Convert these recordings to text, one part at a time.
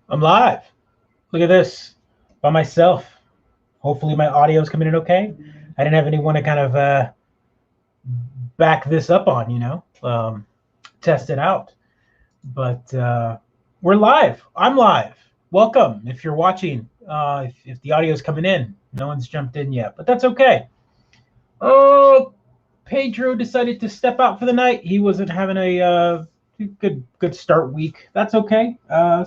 I'm live. Look at this. By myself. Hopefully my audio is coming in okay. I didn't have anyone to kind of back this up on, test it out. But we're live. I'm live. Welcome. If you're watching, if the audio is coming in, no one's jumped in yet, but that's okay. Oh, Pedro decided to step out for the night. He wasn't having a good start week. That's okay.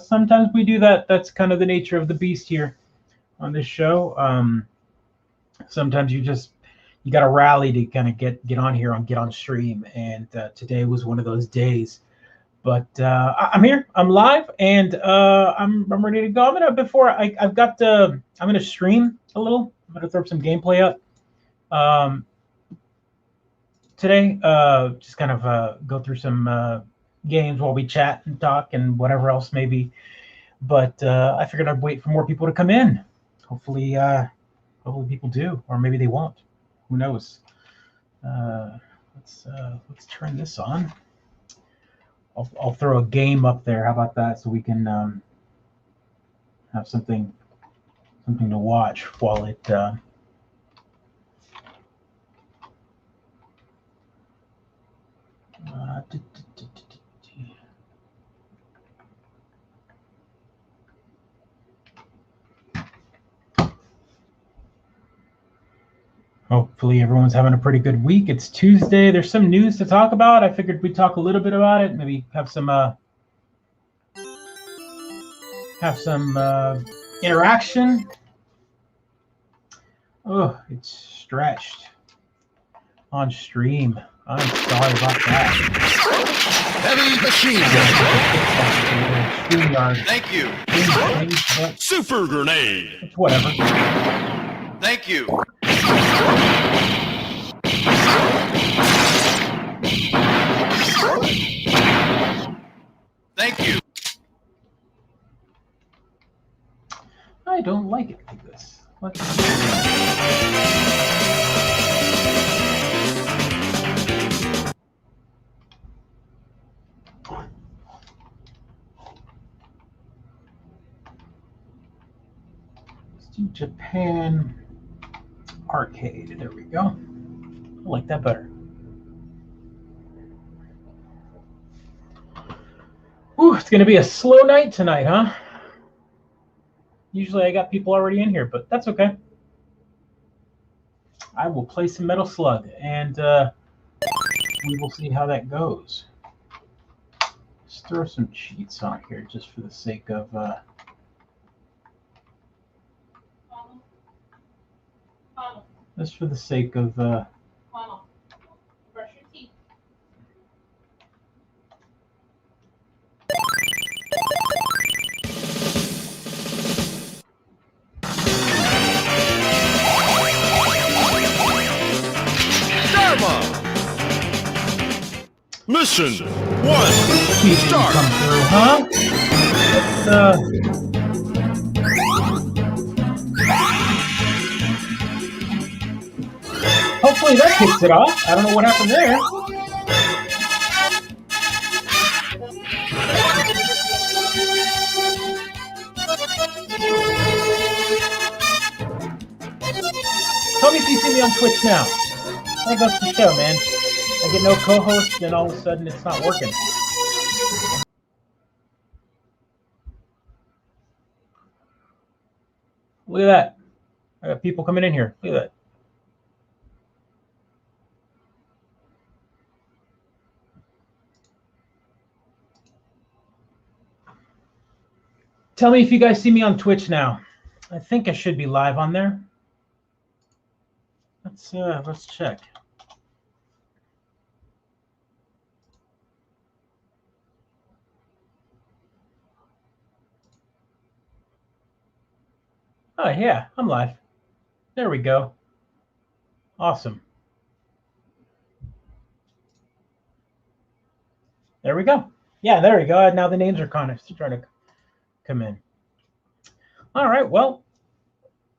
Sometimes we do that. That's kind of the nature of the beast here on this show. Sometimes you got to rally to kind of get on here get on stream, and today was one of those days. But I'm here. I'm live, and I'm ready to go. I'm gonna stream a little. I'm gonna throw some gameplay up today. Just kind of go through some games while we chat and talk and whatever else maybe. But I figured I'd wait for more people to come in. Hopefully people do, or maybe they won't. Who knows? Let's turn this on. I'll throw a game up there. How about that? So we can have something to watch while it. Hopefully everyone's having a pretty good week. It's Tuesday. There's some news to talk about. I figured we'd talk a little bit about it. Maybe have some interaction. Oh, it's stretched on stream. I'm sorry about that. Heavy machine gun. Thank you. Super grenade. It's whatever. Thank you. Thank you. I don't like it like this. Let's do Japan arcade. There we go. I like that better. Ooh, it's gonna be a slow night tonight, huh? Usually I got people already in here, but that's okay. I will play some Metal Slug, and we will see how that goes. Let's throw some cheats on here just for the sake of just for the sake of brush your teeth. Mission 1. Start. Come through, huh? Hopefully that kicks it off. I don't know what happened there. Tell me if you see me on Twitch now. There goes the show, man. I get no co-host, and all of a sudden it's not working. Look at that. I got people coming in here. Look at that. Tell me if you guys see me on Twitch now. I think I should be live on there. Let's check. Oh yeah, I'm live. There we go. Awesome. There we go. Yeah, there we go. Now the names are kind of starting to come in. All right, well,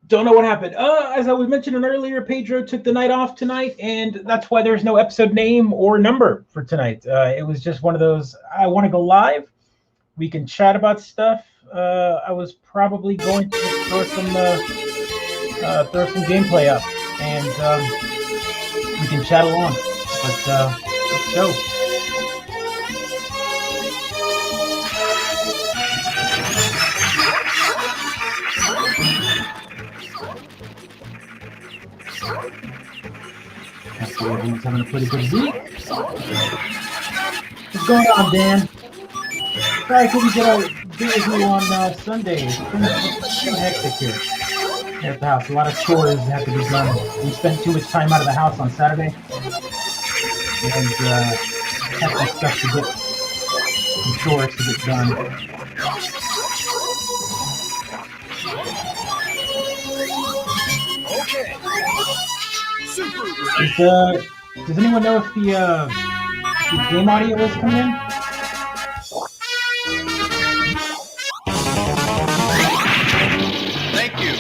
Don't know what happened. As I was mentioning earlier, Pedro took the night off tonight, and that's why there's no episode name or number for tonight. It was just one of those, I want to go live. We can chat about stuff. I was probably going to throw some gameplay up, and we can chat along. But let's go. Hopefully everyone's having a pretty good week. What's going on, Dan? Sorry I couldn't get a video on Sunday. It's been hectic here at the house. A lot of chores have to be done. We spent too much time out of the house on Saturday. And had some stuff to get, some chores to get done. Okay. Super. Does anyone know if the game audio is coming in? Thank you.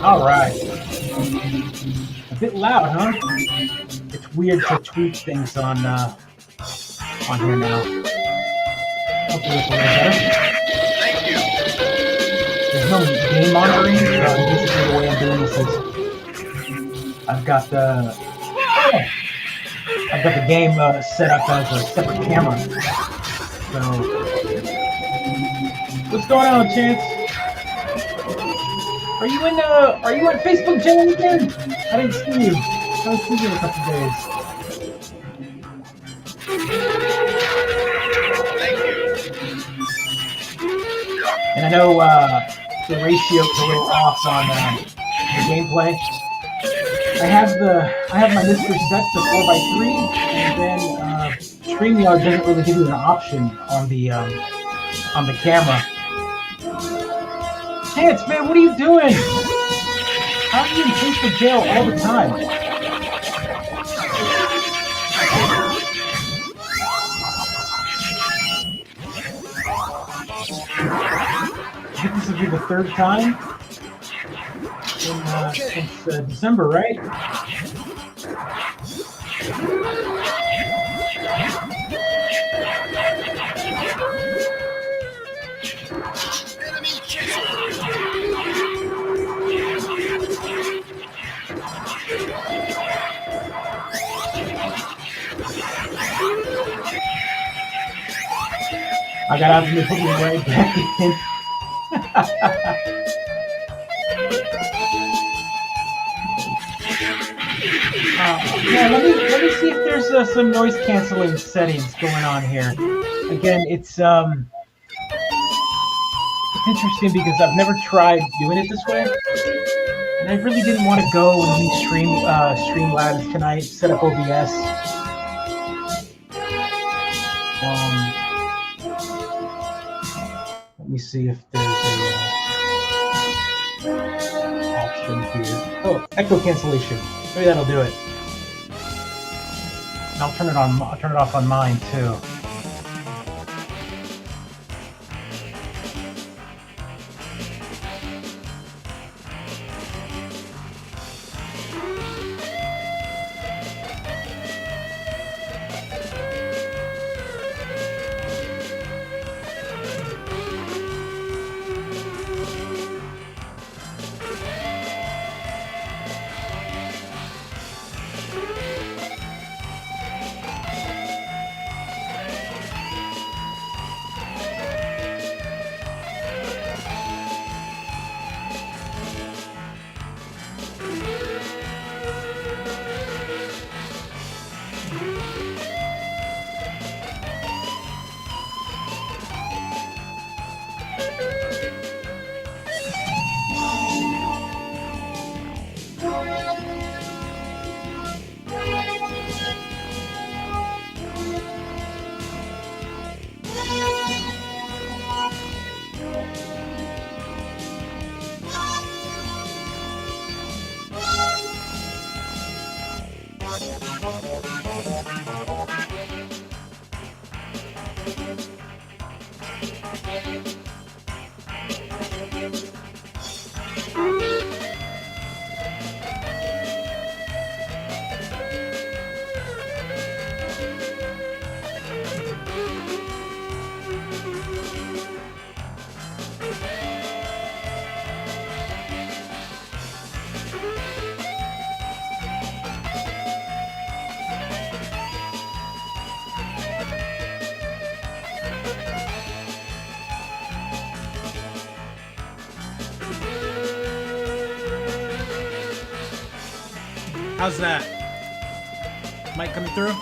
All right. A bit loud, huh? It's weird to tweak things on here now. Hopefully it's a little better. Thank you. There's no game monitoring. Basically, the way I'm doing this is I've got the game set up as a separate camera. So, what's going on, Chance? Are you in Facebook jail again? I didn't see you. I haven't seen you in a couple days. Thank you. And I know the ratio's a little off on the gameplay. I have my Mr. set to 4:3, and then StreamYard doesn't really give you an option on the camera. Chance, man, what are you doing? How are you in Facebook jail all the time? I think this will be the third time since December, right? I got out of here, put me right back in. Yeah, let me see if there's some noise canceling settings going on here. Again, it's interesting because I've never tried doing it this way, and I really didn't want to go and use Streamlabs tonight. Set up OBS. Let me see if there's a option here. Oh, echo cancellation. Maybe that'll do it. And I'll turn it off on mine too. How's that? Mic coming through?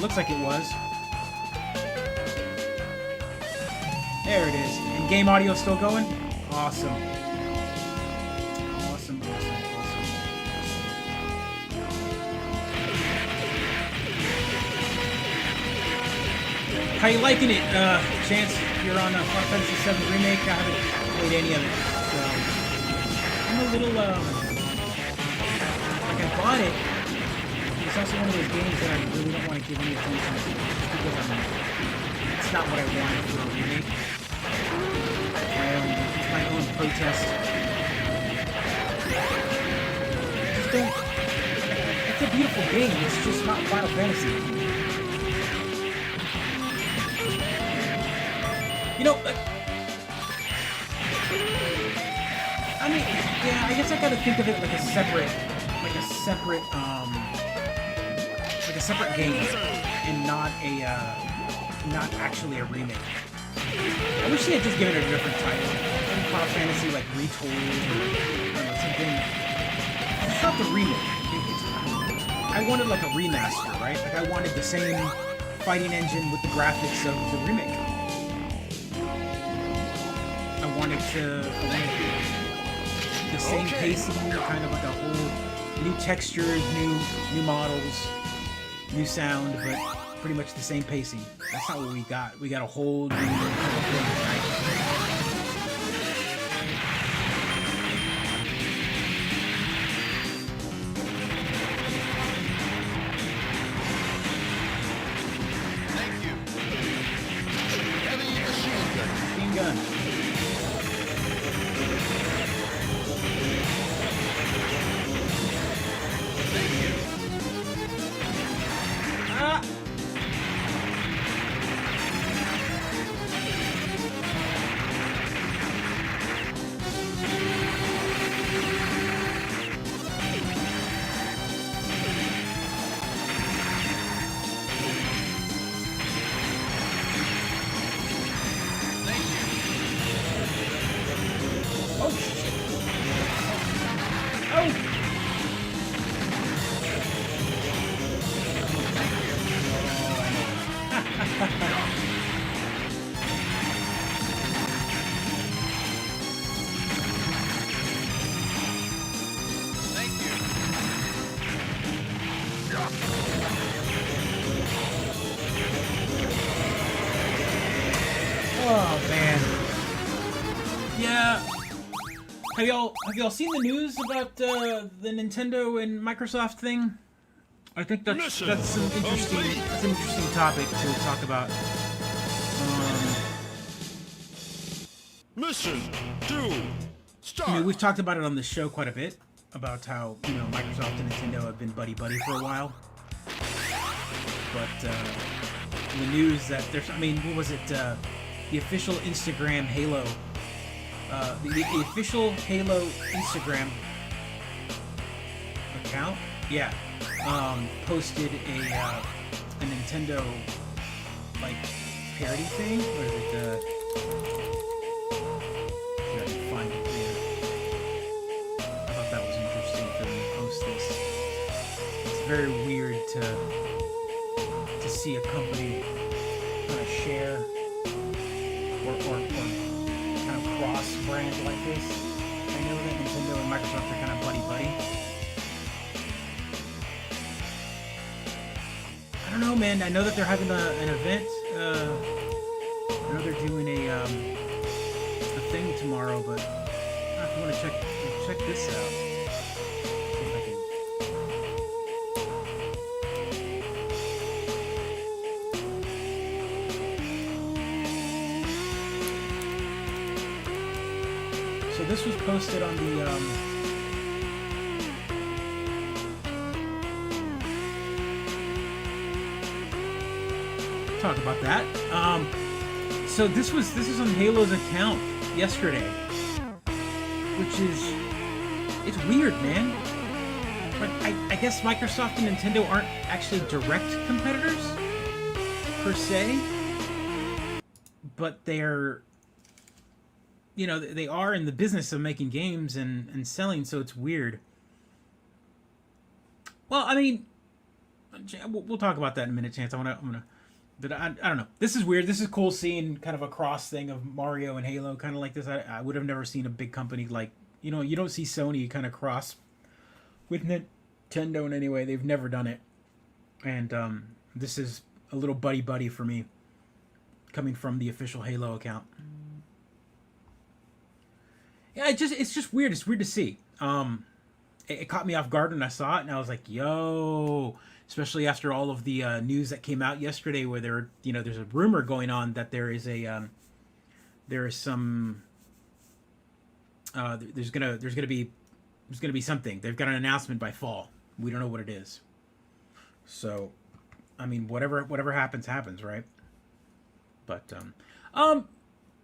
Looks like it was. There it is. And game audio still going? Awesome. Awesome. How you liking it, Chance? You're on Final Fantasy VII Remake. I haven't played any of it. So I'm a little, like I bought it. It's also one of those games that I really don't want to give any attention to. Just because it's not what I wanted for a remake. My own protest. Just don't. It's a beautiful game. It's just not Final Fantasy. You know, I mean, yeah, I guess I gotta think of it like a separate game, and not actually a remake. I wish they had just given it a different title. Final Fantasy, like, Retold, or I don't know, something. It's not the remake. I wanted, like, a remaster, right? Like, I wanted the same fighting engine with the graphics of the remake. I wanted the same pacing, kind of like a whole new textures, new models, new sound, but pretty much the same pacing. That's not what we got. We got a whole new Thank you. Heavy machine gun. machine gun. Oh man. Yeah. Have y'all seen the news about the Nintendo and Microsoft thing? I think that's an interesting topic to talk about. Mission 2. Start. I mean, we've talked about it on the show quite a bit about how, you know, Microsoft and Nintendo have been buddy-buddy for a while. But the news that there's, I mean, what was it? The official Instagram Halo, the official Halo Instagram account, yeah, posted a Nintendo like parody thing. What is it? I can find it here. I thought that was interesting for them to post this. It's very weird to see a company kind of share or kind of cross brand like this. I know that Nintendo and Microsoft are kind of buddy-buddy. I don't know, man. I know that they're having an event. I know they're doing a thing tomorrow, but if you want to check this out. So this was posted on the talk about that. So this is on Halo's account yesterday, which is, it's weird, man. But I guess Microsoft and Nintendo aren't actually direct competitors per se, but they're, you know, they are in the business of making games and selling, so it's weird. Well, I mean, we'll talk about that in a minute, Chance. I'm gonna. But I don't know. This is weird. This is cool seeing kind of a cross thing of Mario and Halo, kind of like this. I would have never seen a big company like, you don't see Sony kind of cross with Nintendo in any way. They've never done it, and this is a little buddy for me, coming from the official Halo account. Yeah, it's just weird. It's weird to see. It caught me off guard when I saw it, and I was like, yo. Especially after all of the news that came out yesterday, where there's a rumor going on that there's gonna be something. They've got an announcement by fall. We don't know what it is. So, I mean, whatever happens, right? But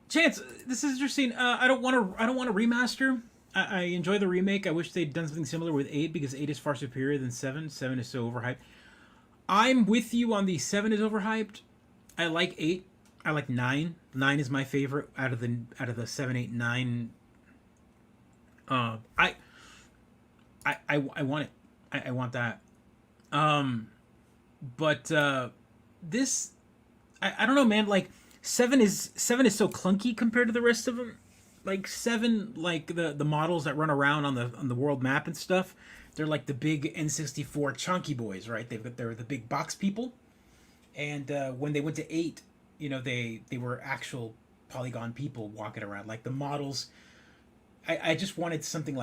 Chance, this is interesting. I don't want to remaster. I enjoy the remake. I wish they'd done something similar with 8, because 8 is far superior than 7. 7 is so overhyped. I'm with you on the 7 is overhyped. I like 8. I like 9. 9 is my favorite out of the 7, 8, 9. I want it. I want that. But this, I don't know, man. Like 7 is so clunky compared to the rest of them. Like 7, like the models that run around on the world map and stuff, they're like the big N64 chunky boys, right? They're the big box people. And when they went to 8, they were actual polygon people walking around. Like the models, I just wanted something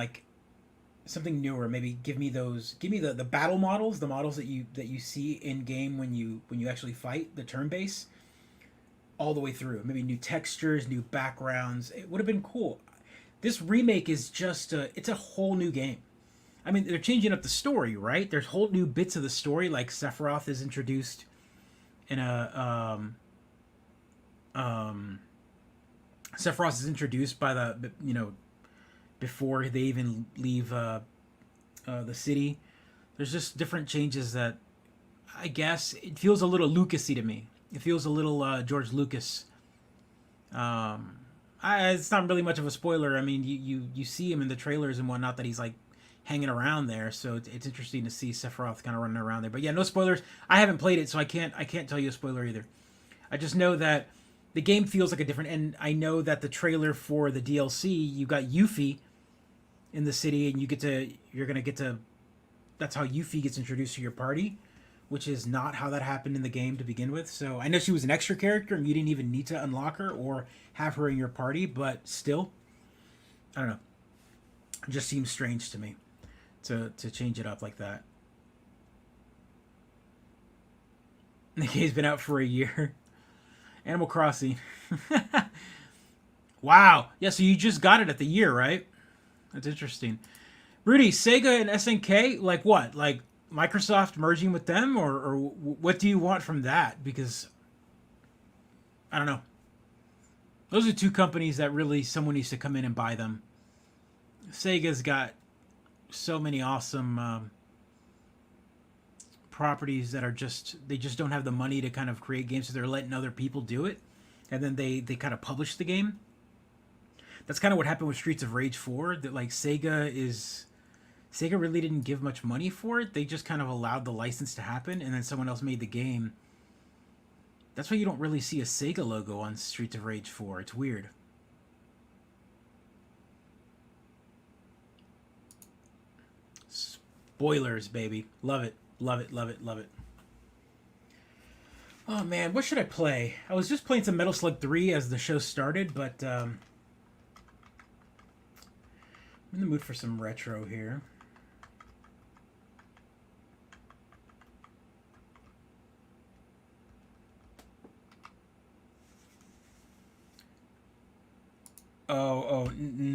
newer. Maybe give me the battle models, the models that you see in game when you actually fight, the turn base, all the way through. Maybe new textures, new backgrounds. It would have been cool. This remake is just it's a whole new game. I mean, they're changing up the story, right? There's whole new bits of the story, like Sephiroth is introduced in a Sephiroth is introduced by the before they even leave the city. There's just different changes that I guess it feels a little Lucasy to me. It feels a little George Lucas. It's not really much of a spoiler. I mean, you see him in the trailers and whatnot that he's like hanging around there, so it's interesting to see Sephiroth kind of running around there. But yeah, no spoilers. I haven't played it, so I can't tell you a spoiler either. I just know that the game feels like a different, and I know that the trailer for the DLC, you got Yuffie in the city, and you're gonna get to. That's how Yuffie gets introduced to your party, which is not how that happened in the game to begin with. So I know she was an extra character, and you didn't even need to unlock her or have her in your party, but still, I don't know. It just seems strange to me to change it up like that. The game's been out for a year. Animal Crossing. Wow. Yeah, so you just got it at the year, right? That's interesting. Rudy, Sega and SNK, like what? Like Microsoft merging with them, or what do you want from that? Because I don't know. Those are two companies that really someone needs to come in and buy them. Sega's got so many awesome properties that are they just don't have the money to kind of create games, so they're letting other people do it, and then they kind of publish the game. That's kind of what happened with Streets of Rage 4. That like Sega really didn't give much money for it. They just kind of allowed the license to happen, and then someone else made the game. That's why you don't really see a Sega logo on Streets of Rage 4. It's weird. Spoilers, baby. Love it. Love it, love it, love it. Oh, man. What should I play? I was just playing some Metal Slug 3 as the show started, but I'm in the mood for some retro here.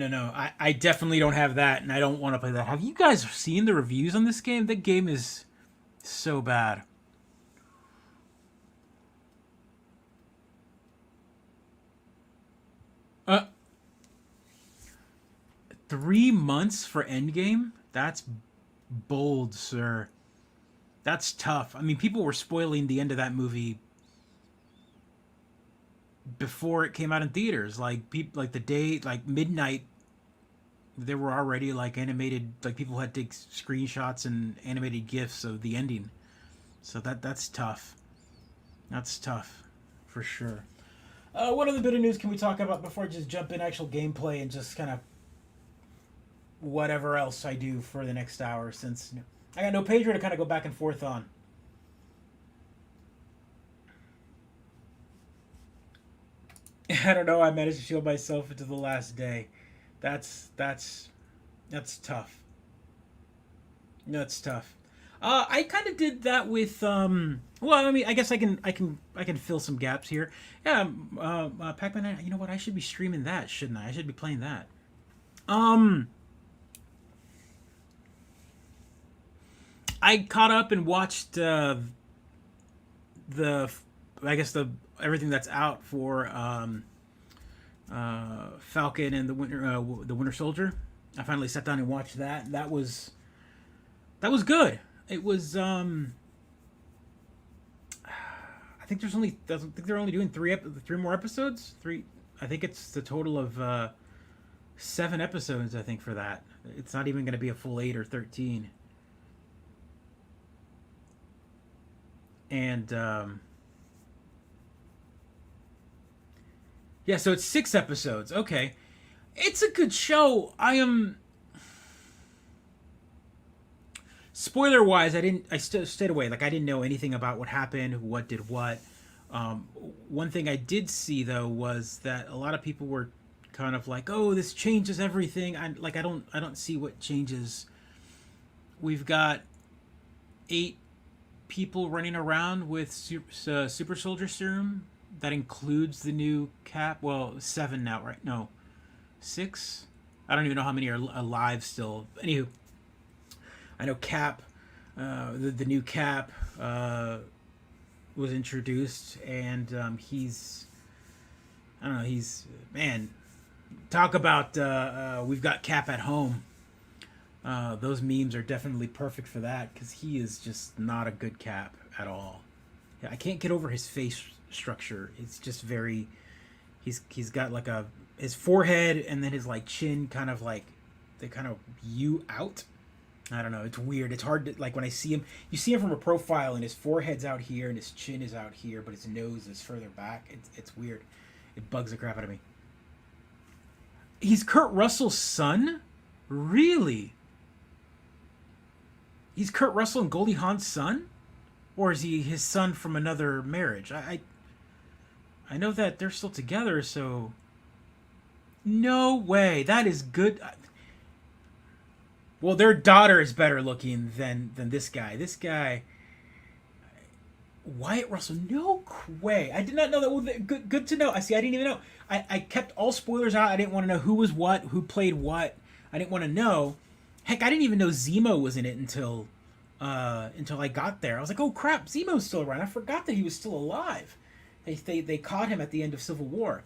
No. I definitely don't have that, and I don't want to play that. Have you guys seen the reviews on this game? That game is so bad. Uh, 3 months for Endgame? That's bold, sir. That's tough. I mean, people were spoiling the end of that movie before it came out in theaters. Like the day, like midnight There were already like animated, like people had to take screenshots and animated gifs of the ending. So that's tough. That's tough, for sure. What other bit of news can we talk about before I just jump in actual gameplay and just kind of whatever else I do for the next hour, since I got no Pedro to kind of go back and forth on. I don't know. I managed to shield myself into the last day. That's tough. That's tough. I kind of did that with well, I mean, I guess I can fill some gaps here. Yeah, Pac-Man. You know what? I should be streaming that, shouldn't I? I should be playing that. I caught up and watched the I guess the everything that's out for Falcon and the Winter Soldier. I finally sat down and watched that. That was good. It was I think they're only doing three more episodes. I think it's the total of 7 episodes, I think, for that. It's not even going to be a full 8 or 13. And yeah, so it's 6 episodes. Okay. It's a good show. Spoiler wise, I stayed away. Like, I didn't know anything about what happened, what did what. One thing I did see though was that a lot of people were kind of like, "Oh, this changes everything." I don't see what changes. We've got 8 people running around with super soldier serum. That includes the new Cap. Well, 7 now, right? No, 6. I don't even know how many are alive still. Anywho, I know Cap, the new Cap, was introduced, and he's, I don't know, he's, man, talk about we've got Cap at home. Those memes are definitely perfect for that, because he is just not a good Cap at all. Yeah, I can't get over his face structure. It's just very, he's got like his forehead and then his like chin kind of like, they kind of U out. I don't know. It's weird. It's hard to, like, when I see him, you see him from a profile and his forehead's out here and his chin is out here, but his nose is further back. It's weird. It bugs the crap out of me. He's Kurt Russell's son? Really? He's Kurt Russell and Goldie Hawn's son? Or is he his son from another marriage? I know that they're still together, so... No way. That is good. Well, their daughter is better looking than this guy. This guy... Wyatt Russell. No way. I did not know that. Well, good to know. I didn't even know. I kept all spoilers out. I didn't want to know who was what, who played what. I didn't want to know. Heck, I didn't even know Zemo was in it until I got there. I was like, oh crap, Zemo's still around. I forgot that he was still alive. They caught him at the end of Civil War.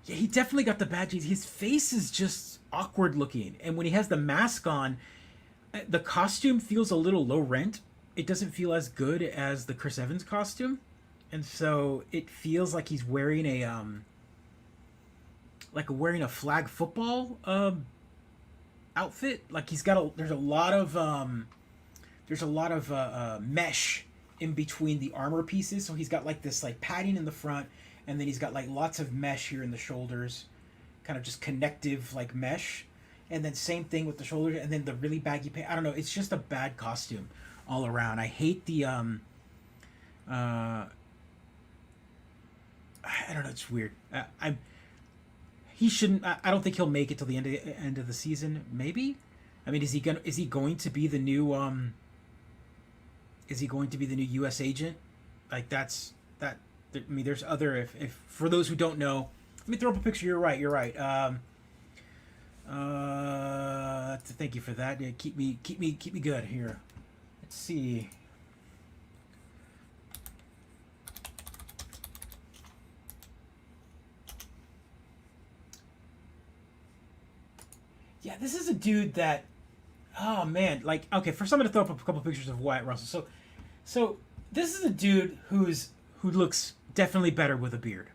Yeah, he definitely got the bad genes. His face is just awkward looking. And when he has the mask on, the costume feels a little low rent. It doesn't feel as good as the Chris Evans costume. And so it feels like he's wearing a flag football outfit. Like he's got there's a lot of mesh in between the armor pieces. So he's got like this like padding in the front, and then he's got like lots of mesh here in the shoulders, kind of just connective like mesh. And then same thing with the shoulders, and then the really baggy pants. I don't know. It's just a bad costume all around. I hate the I don't know. It's weird. He shouldn't. I don't think he'll make it till the end of the season. Maybe. I mean, is he going to be the new Is he going to be the new U.S. agent? Like that. I mean, there's other. If for those who don't know, let me throw up a picture. You're right. Thank you for that. Yeah, keep me good here. Let's see. Yeah, this is a dude that, oh man, like, okay, first I'm gonna throw up a couple pictures of Wyatt Russell. So this is a dude who looks definitely better with a beard.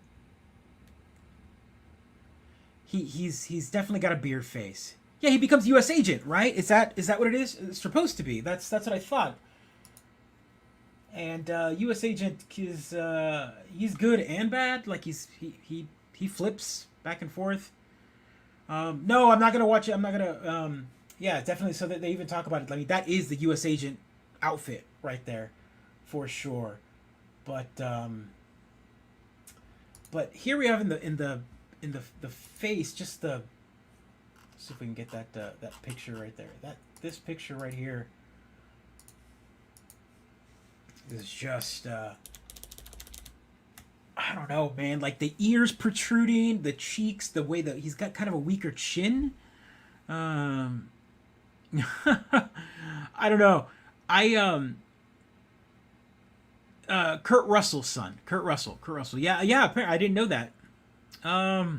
he's definitely got a beard face. Yeah, he becomes U.S. agent, right? Is that what it is? It's supposed to be. That's what I thought. And U.S. agent is he's good and bad. Like he flips back and forth. No, I'm not gonna watch it. I'm not gonna. Yeah, definitely. So that they even talk about it. I mean, that is the U.S. agent outfit right there, for sure. But here we have in the face, just the. Let's see if we can get that picture right there. This picture right here is just I don't know, man. Like the ears protruding, the cheeks, the way that he's got kind of a weaker chin. I don't know. Kurt Russell's son. Kurt Russell. Yeah. Apparently, I didn't know that. I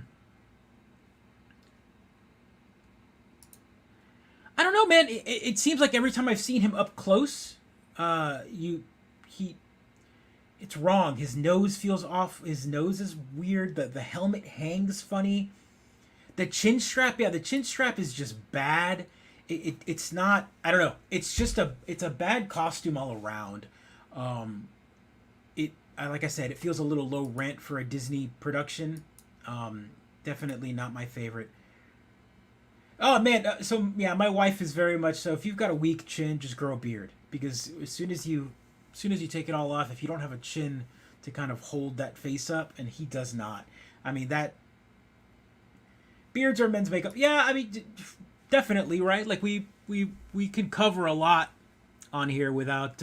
don't know, man. It seems like every time I've seen him up close, it's wrong. His nose feels off. His nose is weird. The helmet hangs funny. The chin strap, the chin strap is just bad. It's not. I don't know. It's a bad costume all around. Like I said, it feels a little low rent for a Disney production. Definitely not my favorite. Oh man, so yeah, my wife is very much so. If you've got a weak chin, just grow a beard, because as soon as you take it all off, if you don't have a chin to kind of hold that face up, and he does not. I mean, that beards are men's makeup. Yeah, I mean, definitely, right? Like we can cover a lot on here without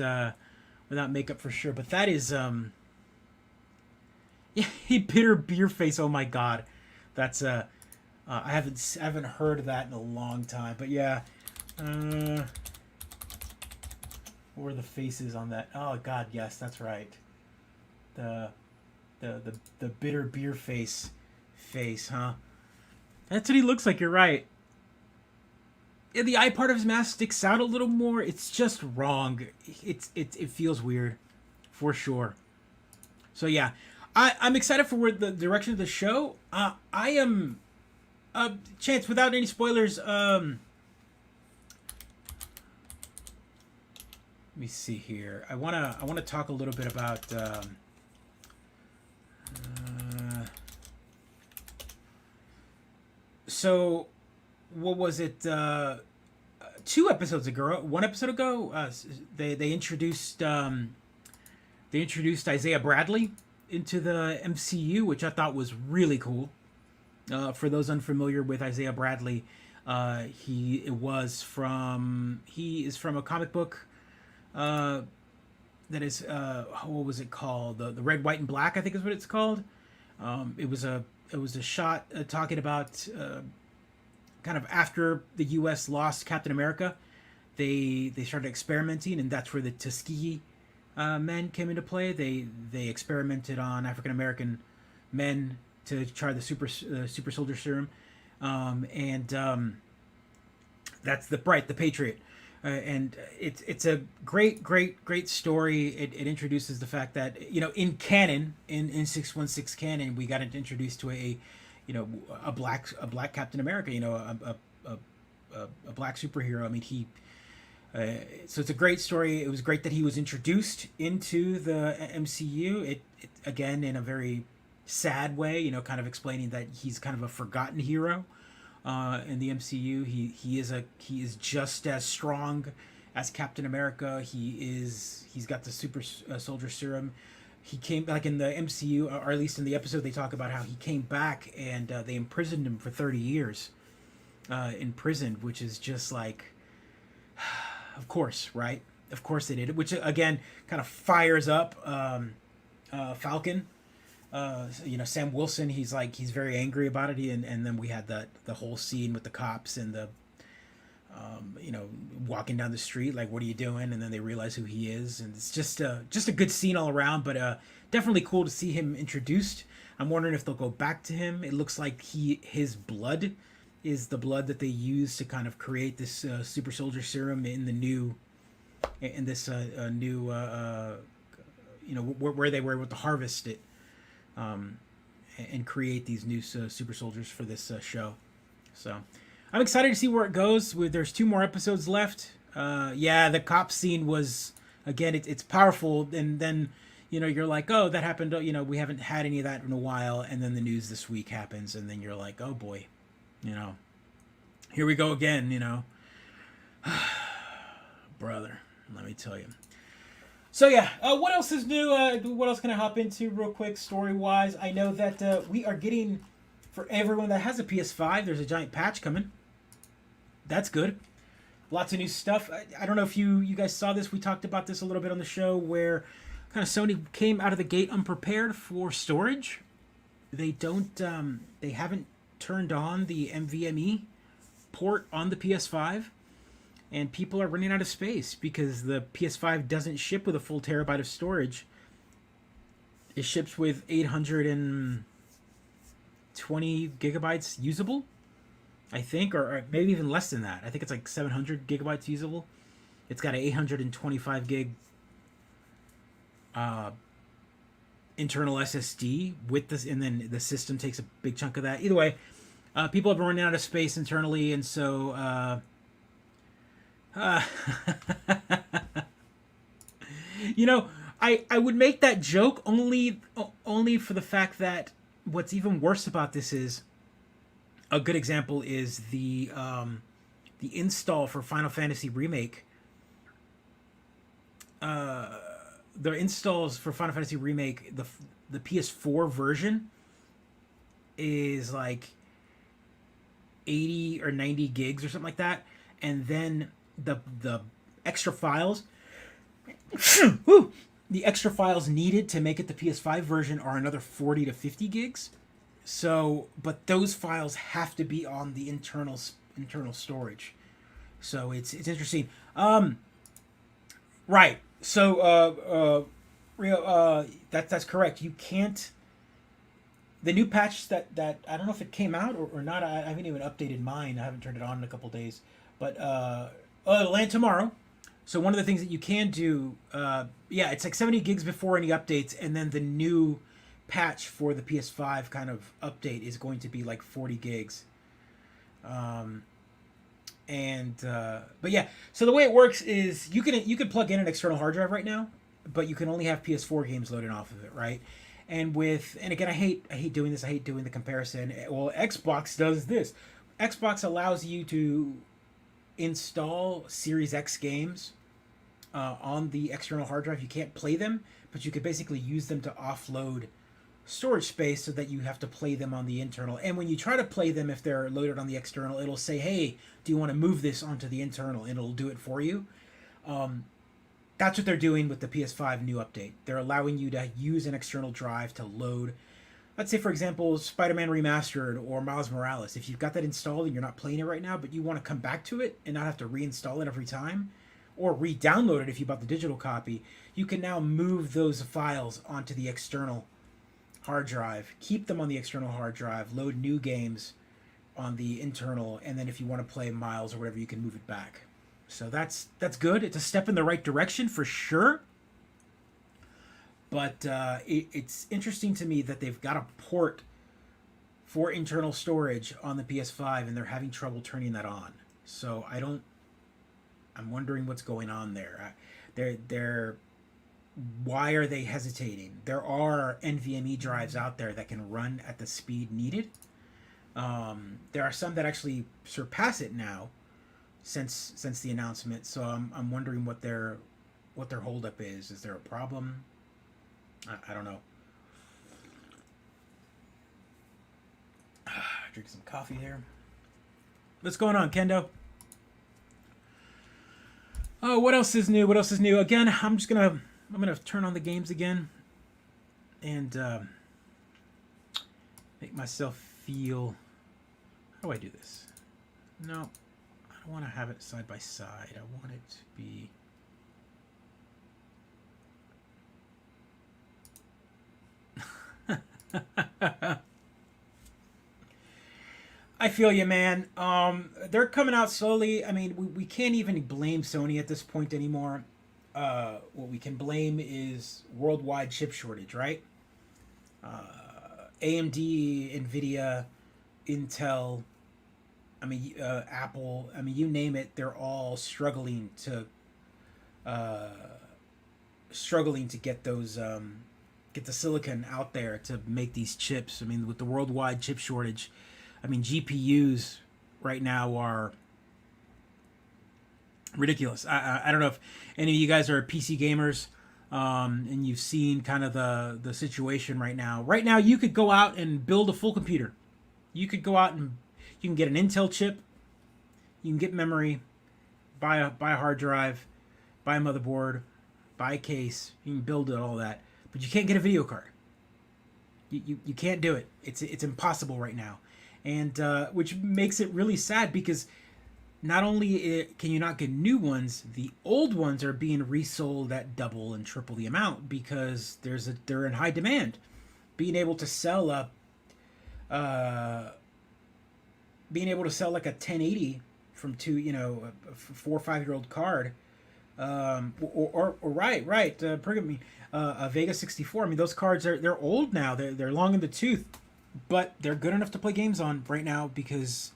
makeup for sure. But that is yeah, he bitter beer face. Oh my god, that's I haven't heard of that in a long time. But yeah, what were the faces on that? Oh god, yes, that's right. The bitter beer face, huh? That's what he looks like. You're right. Yeah, the eye part of his mask sticks out a little more. It's just wrong. It feels weird, for sure. So yeah, I'm excited for where the direction of the show. I am. Chance, without any spoilers. Let me see here. I wanna talk a little bit about. So, what was it? 2 episodes ago, 1 episode ago, they introduced Isaiah Bradley into the MCU, which I thought was really cool. For those unfamiliar with Isaiah Bradley, he is from a comic book that is what was it called? The Red, White, and Black, I think is what it's called. It was a shot talking about kind of after the U.S. lost Captain America, they started experimenting, and that's where the Tuskegee men came into play. They experimented on African American men to try the super soldier serum, and that's the Patriot, and it's a great story. It introduces the fact that in canon, in 616 canon, we got introduced to a black Captain America, a black superhero. I mean, so it's a great story. It was great that he was introduced into the MCU. It again, in a very sad way, kind of explaining that he's kind of a forgotten hero in the MCU. He is just as strong as Captain America. He's got the super soldier serum. He came back in the MCU, or at least in the episode, they talk about how he came back and they imprisoned him for 30 years in prison, which is just like, of course, right? Of course they did it, which again kind of fires up Falcon. Sam Wilson, he's very angry about it, and then we had the whole scene with the cops and the walking down the street, like, what are you doing? And then they realize who he is, and it's just a good scene all around. But definitely cool to see him introduced. I'm wondering if they'll go back to him. It looks like his blood is the blood that they use to kind of create this super soldier serum in this new where they were able to harvest it. and create these new super soldiers for this show. So I'm excited to see where it goes. There's 2 more episodes left. Yeah, the cop scene was, again, it's powerful, and then you're like, oh, that happened. We haven't had any of that in a while, and then the news this week happens, and then you're like, oh boy, here we go again. Brother, let me tell you. So yeah, what else is new? What else can I hop into real quick, story-wise? I know that we are getting, for everyone that has a PS5, there's a giant patch coming. That's good. Lots of new stuff. I don't know if you guys saw this. We talked about this a little bit on the show, where kind of Sony came out of the gate unprepared for storage. They haven't turned on the NVMe port on the PS5. And people are running out of space because the PS5 doesn't ship with a full terabyte of storage. It ships with 820 gigabytes usable, I think, or maybe even less than that. I think it's like 700 gigabytes usable. It's got an 825 gig internal SSD with this, and then the system takes a big chunk of that. Either way, people have been running out of space internally, and so I would make that joke only for the fact that what's even worse about this is, a good example is the install for Final Fantasy Remake. The installs for Final Fantasy Remake, the PS4 version is like 80 or 90 gigs or something like that, and then the extra files the extra files needed to make it the PS5 version are another 40 to 50 gigs. So, but those files have to be on the internal storage. So it's interesting. Right. So that's correct. You can't. The new patch that I don't know if it came out or not. I haven't even updated mine. I haven't turned it on in a couple days. But it'll land tomorrow. So one of the things that you can do, it's like 70 gigs before any updates, and then the new patch for the PS5 kind of update is going to be like 40 gigs. But yeah, so the way it works is you can plug in an external hard drive right now, but you can only have PS4 games loaded off of it, right? And again, I hate doing this. I hate doing the comparison. Well, Xbox does this. Xbox allows you to install Series X games on the external hard drive. You can't play them, but you could basically use them to offload storage space so that you have to play them on the internal. And when you try to play them, if they're loaded on the external, it'll say, hey, do you want to move this onto the internal? And it'll do it for you. That's what they're doing with the PS5 new update. They're allowing you to use an external drive to load, let's say, for example, Spider-Man Remastered or Miles Morales. If you've got that installed and you're not playing it right now, but you want to come back to it and not have to reinstall it every time, or re-download it if you bought the digital copy, you can now move those files onto the external hard drive, keep them on the external hard drive, load new games on the internal, and then if you want to play Miles or whatever, you can move it back. So that's good. It's a step in the right direction for sure. But it's interesting to me that they've got a port for internal storage on the PS5 and they're having trouble turning that on. So I'm wondering what's going on there. Why are they hesitating? There are NVMe drives out there that can run at the speed needed. There are some that actually surpass it now since the announcement. So I'm wondering what their holdup is. Is there a problem? I don't know. Drink some coffee here. What's going on, Kendo? Oh, what else is new? Again, I'm gonna turn on the games again and make myself feel. How do I do this? No, I don't want to have it side by side. I want it to be. I feel you, man. They're coming out slowly. I mean, we can't even blame Sony at this point anymore. What we can blame is worldwide chip shortage, right? AMD, Nvidia, Intel, I mean, Apple, I mean, you name it, they're all uh, struggling to get those get the silicon out there to make these chips. I mean, with the worldwide chip shortage, I mean, GPUs right now are ridiculous. I don't know if any of you guys are PC gamers, and you've seen kind of the situation right now. Right now, you could go out and build a full computer. You could go out and you can get an Intel chip, you can get memory, buy a hard drive, buy a motherboard, buy a case. You can build it, all that, but you can't get a video card. You can't do it. It's impossible right now, and which makes it really sad because not only can you not get new ones, the old ones are being resold at double and triple the amount because they're in high demand. Being able to sell like a 1080 from a 4 or 5 year old card, a Vega 64. I mean, those cards they're old now. They're long in the tooth, but they're good enough to play games on right now because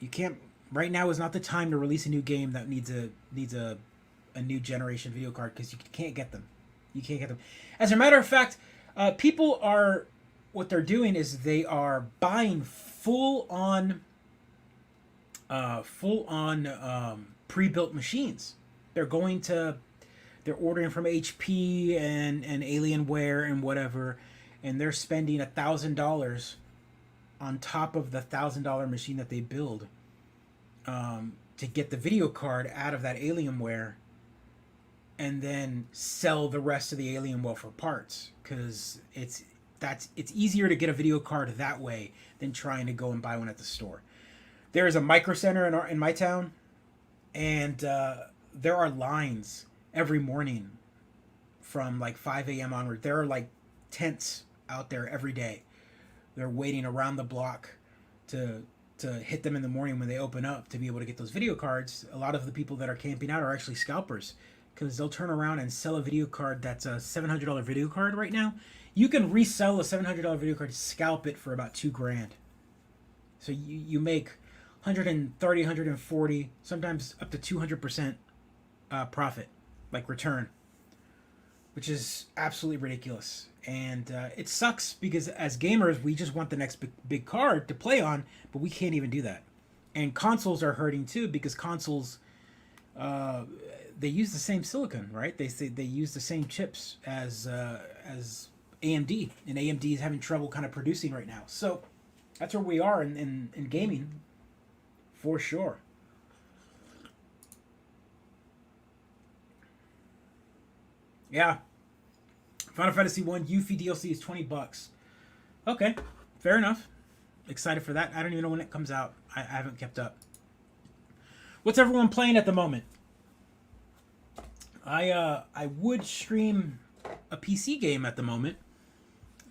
you can't. Right now is not the time to release a new game that needs a new generation video card because you can't get them. You can't get them. As a matter of fact, people are what they're doing is they are buying full on pre-built machines. They're ordering from HP and Alienware and whatever, and they're spending $1,000 on top of the $1,000 machine that they build to get the video card out of that Alienware, and then sell the rest of the Alienware for parts because it's easier to get a video card that way than trying to go and buy one at the store. There is a Micro Center in my town, and there are lines every morning from like 5 a.m. onward. There are like tents out there every day. They're waiting around the block to hit them in the morning when they open up to be able to get those video cards. A lot of the people that are camping out are actually scalpers because they'll turn around and sell a video card that's a $700 video card right now. You can resell a $700 video card, scalp it for about $2,000. So you make 130, 140, sometimes up to 200% profit, like return, which is absolutely ridiculous. And it sucks because as gamers, we just want the next big card to play on, but we can't even do that. And consoles are hurting too because consoles, they use the same silicon, right? They use the same chips as AMD, and AMD is having trouble kind of producing right now. So that's where we are in gaming, for sure. Yeah. Final Fantasy 1 Yuffie DLC is $20. Okay, fair enough. Excited for that. I don't even know when it comes out. I haven't kept up. What's everyone playing at the moment? I would stream a PC game at the moment,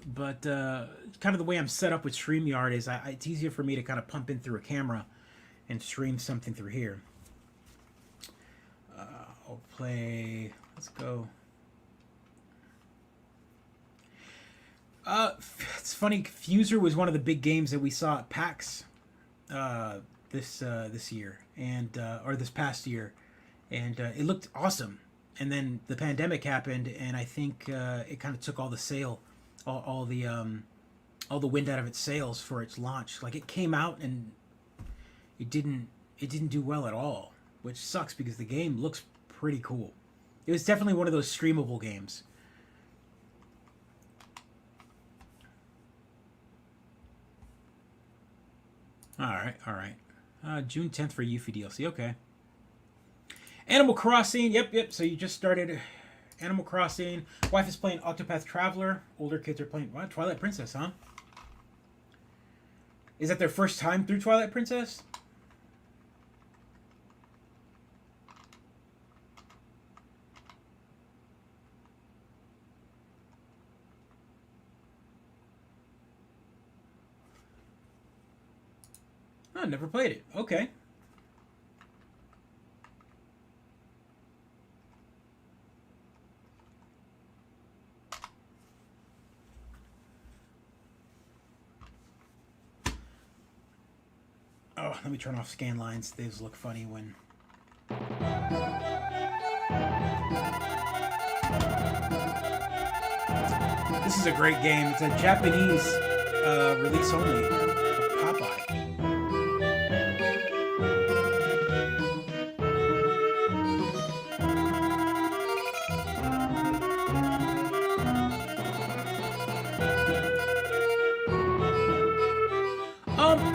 but kind of the way I'm set up with StreamYard is it's easier for me to kind of pump in through a camera and stream something through here. I'll play. Let's go. It's funny. Fuser was one of the big games that we saw at PAX this year or this past year, and it looked awesome. And then the pandemic happened, and I think it kind of took all the all the wind out of its sails for its launch. Like it came out and it didn't do well at all, which sucks because the game looks pretty cool. It was definitely one of those streamable games. All right. June 10th for Yuffie DLC. Okay. Animal Crossing. Yep. So you just started Animal Crossing. Wife is playing Octopath Traveler. Older kids are playing Twilight Princess, huh? Is that their first time through Twilight Princess? I never played it. Okay. Oh, let me turn off scan lines. These look funny when. This is a great game. It's a Japanese release only. Popeye.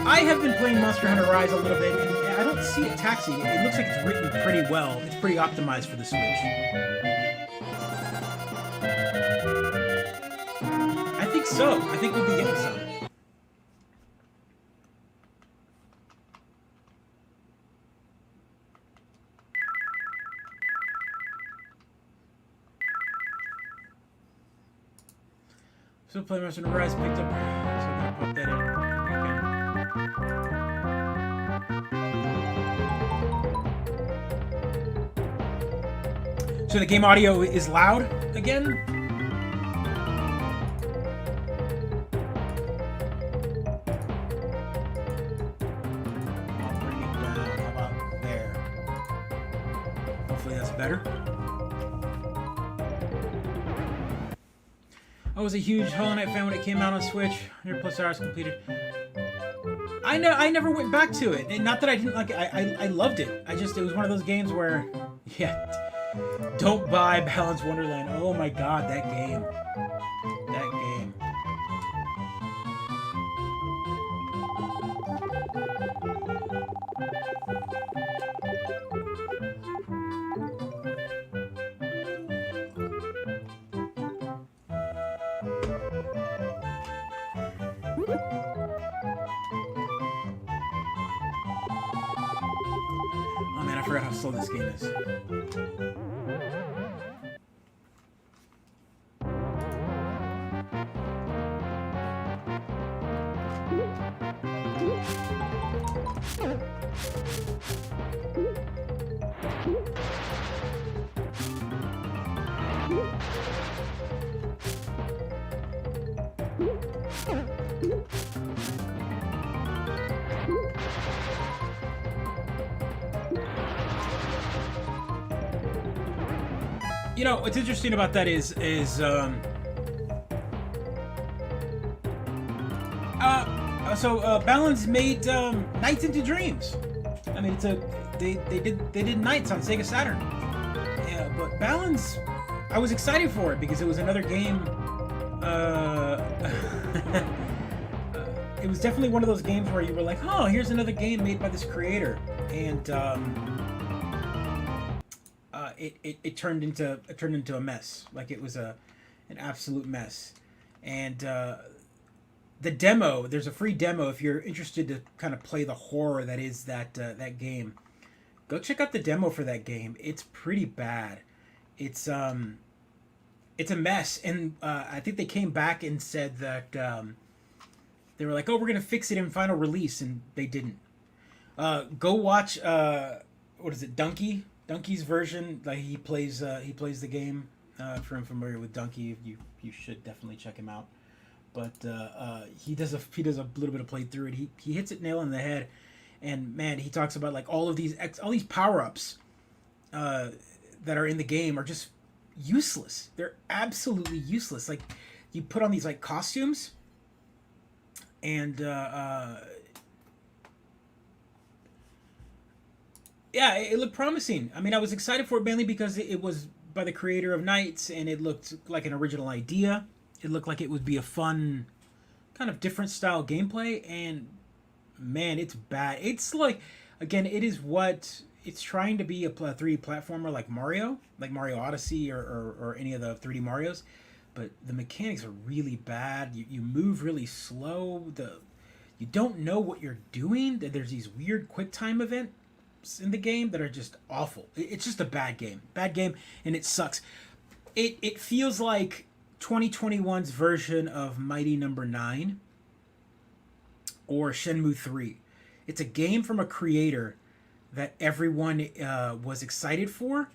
I have been playing Monster Hunter Rise a little bit, and I don't see it taxing. It looks like it's written pretty well. It's pretty optimized for the Switch. I think so. I think we'll be getting some. So playing Monster Hunter Rise picked up. So I'm gonna put that in. So the game audio is loud again? I'll bring it down. How about there? Hopefully that's better. I was a huge Hollow Knight fan when it came out on Switch. 100+ hours completed. I never went back to it. And not that I didn't like it. I loved it. It was one of those games where, yeah. Don't buy Balan's Wonderland. Oh my god, that game. That game. Oh man, I forgot how slow this game is. You know, what's interesting about that is Balance made Nights into Dreams. I mean, they did Nights on Sega Saturn. Yeah, but Balance, I was excited for it because it was another game. It was definitely one of those games where you were like, oh, here's another game made by this creator, and it turned into a mess. Like it was an absolute mess. And the demo, there's a free demo if you're interested to kind of play the horror that is that game. Go check out the demo for that game. It's pretty bad. It's a mess, and I think they came back and said that they were like, oh, we're gonna fix it in final release, and they didn't. Go watch what is it, Donkey's version. Like he plays the game. If you're unfamiliar with Donkey, you should definitely check him out. But he does a little bit of playthrough, and he hits it nail on the head. And man, he talks about like all these power-ups that are in the game are just useless. They're absolutely useless. Like you put on these like costumes, and yeah, it looked promising. I mean, I was excited for it mainly because it was by the creator of Nights, and it looked like an original idea. It looked like it would be a fun, kind of different style gameplay, and man, it's bad. It's like, again, it's trying to be a 3D platformer like Mario Odyssey or any of the 3D Marios, but the mechanics are really bad. You move really slow. You don't know what you're doing. There's these weird QuickTime events in the game that are just awful. It's just a bad game, and it sucks. It feels like 2021's version of Mighty Number 9 or Shenmue 3. It's a game from a creator that everyone was excited for.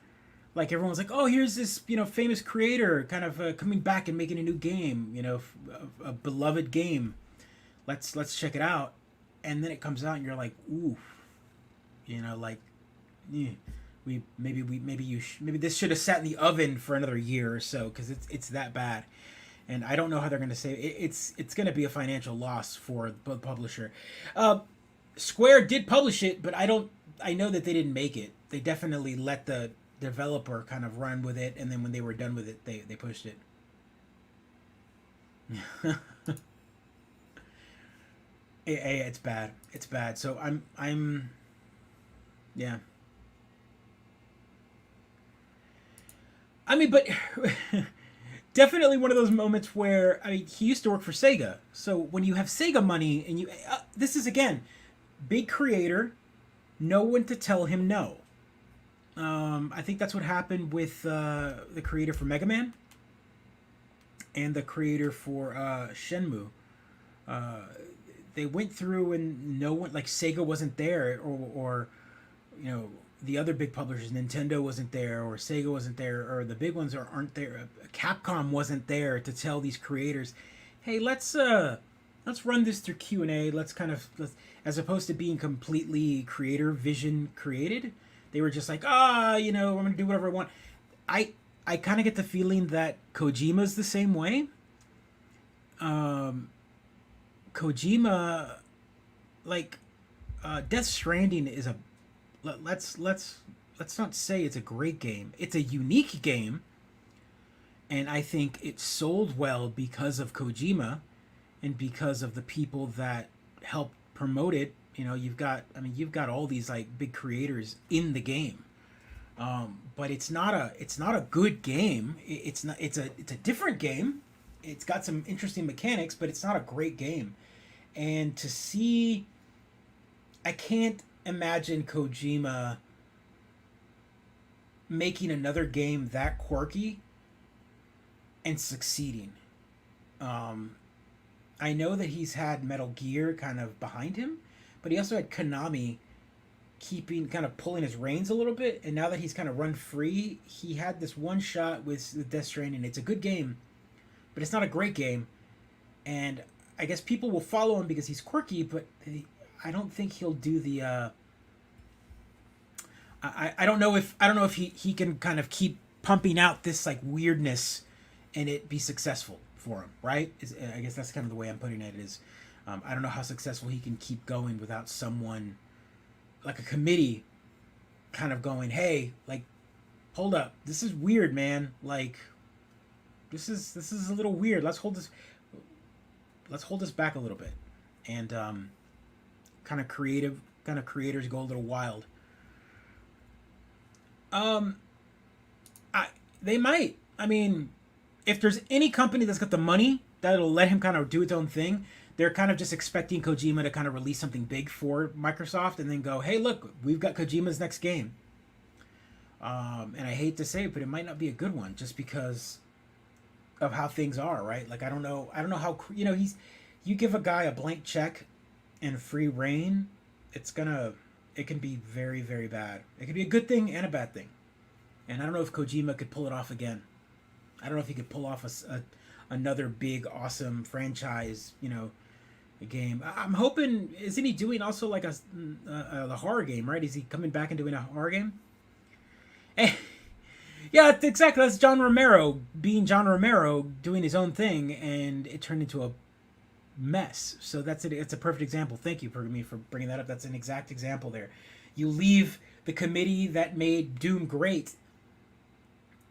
Like everyone was like, oh, here's this famous creator kind of coming back and making a new game, a beloved game. Let's check it out. and then it comes out and you're like, ooh, you know, like, eh, maybe this should have sat in the oven for another year or so because it's that bad. And I don't know how they're going to say it. It's going to be a financial loss for the publisher. Square did publish it, but I know that they didn't make it. They definitely let the developer kind of run with it, and then when they were done with it, they pushed it. It's bad. It's bad. So I'm yeah. I mean, but definitely one of those moments where, I mean, he used to work for Sega. So when you have Sega money and you this is again big creator, no one to tell him no. I think that's what happened with the creator for Mega Man and the creator for Shenmue. They went through and no one, like Sega wasn't there, or you know, the other big publishers, Nintendo wasn't there, or Sega wasn't there, or the big ones aren't there. Capcom wasn't there to tell these creators, hey, let's run this through Q&A. Let's as opposed to being completely creator vision created, they were just like, you know, I'm gonna do whatever I want. I kind of get the feeling that Kojima's the same way. Kojima, like, Death Stranding is let's not say it's a great game. It's a unique game, and I think it sold well because of Kojima and because of the people that helped promote it. You know, you've got all these like big creators in the game, but it's not a good game. It's a different game. It's got some interesting mechanics, but it's not a great game. And to see, I can't imagine Kojima making another game that quirky and succeeding. I know that he's had Metal Gear kind of behind him, but he also had Konami kind of pulling his reins a little bit. And now that he's kind of run free, he had this one shot with Death Stranding. It's a good game, but it's not a great game. And I guess people will follow him because he's quirky, but I don't think he'll do the. I don't know if he can kind of keep pumping out this like weirdness and it be successful for him, right? I guess that's kind of the way I'm putting it. Is I don't know how successful he can keep going without someone like a committee kind of going, hey, like, hold up, this is weird, man. Like, this is a little weird. Let's hold this back a little bit, and kind of creators go a little wild. They might. I mean, if there's any company that's got the money that'll let him kind of do its own thing, they're kind of just expecting Kojima to kind of release something big for Microsoft and then go, hey, look, we've got Kojima's next game. And I hate to say it, but it might not be a good one just because of how things are, right? Like, I don't know how, you know, you give a guy a blank check and free reign, it can be very, very bad. It could be a good thing and a bad thing. And I don't know if Kojima could pull it off again. I don't know if he could pull off another big, awesome franchise, you know, a game. I'm hoping, isn't he doing also like a horror game, right? Is he coming back and doing a horror game? Yeah, exactly. That's John Romero being John Romero doing his own thing, and it turned into a mess. So that's it. It's a perfect example. Thank you for bringing that up. That's an exact example there. You leave the committee that made Doom great,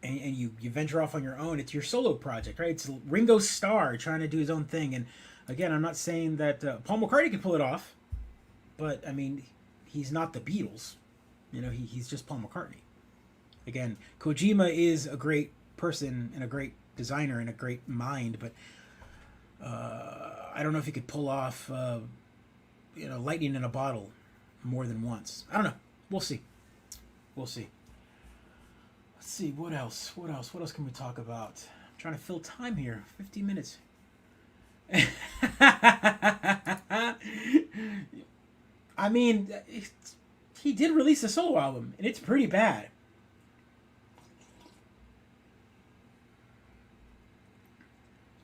and you venture off on your own. It's your solo project, right? It's Ringo Starr trying to do his own thing. And again, I'm not saying that Paul McCartney could pull it off, but I mean, he's not the Beatles. You know, he's just Paul McCartney. Again, Kojima is a great person and a great designer and a great mind, but I don't know if he could pull off, lightning in a bottle more than once. I don't know. We'll see. Let's see, what else? What else can we talk about? I'm trying to fill time here. 50 minutes. I mean, he did release a solo album, and it's pretty bad.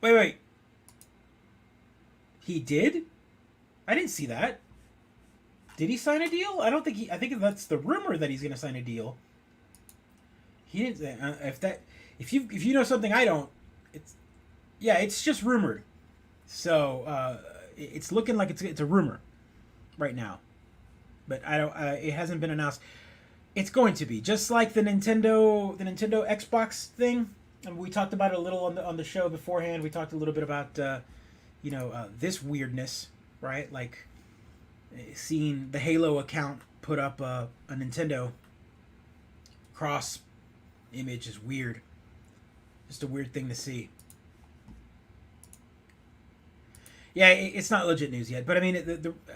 Wait. He did? I didn't see that. Did he sign a deal? I don't think he. I think that's the rumor that he's going to sign a deal. He didn't. If you know something I don't, it's just rumored. So it's looking like it's a rumor right now, but I don't. It hasn't been announced. It's going to be just like the Nintendo Xbox thing. And we talked about it a little on the show beforehand. We talked a little bit about this weirdness, right? Like seeing the Halo account put up a Nintendo cross image is weird. Just a weird thing to see. Yeah, it's not legit news yet, but I mean,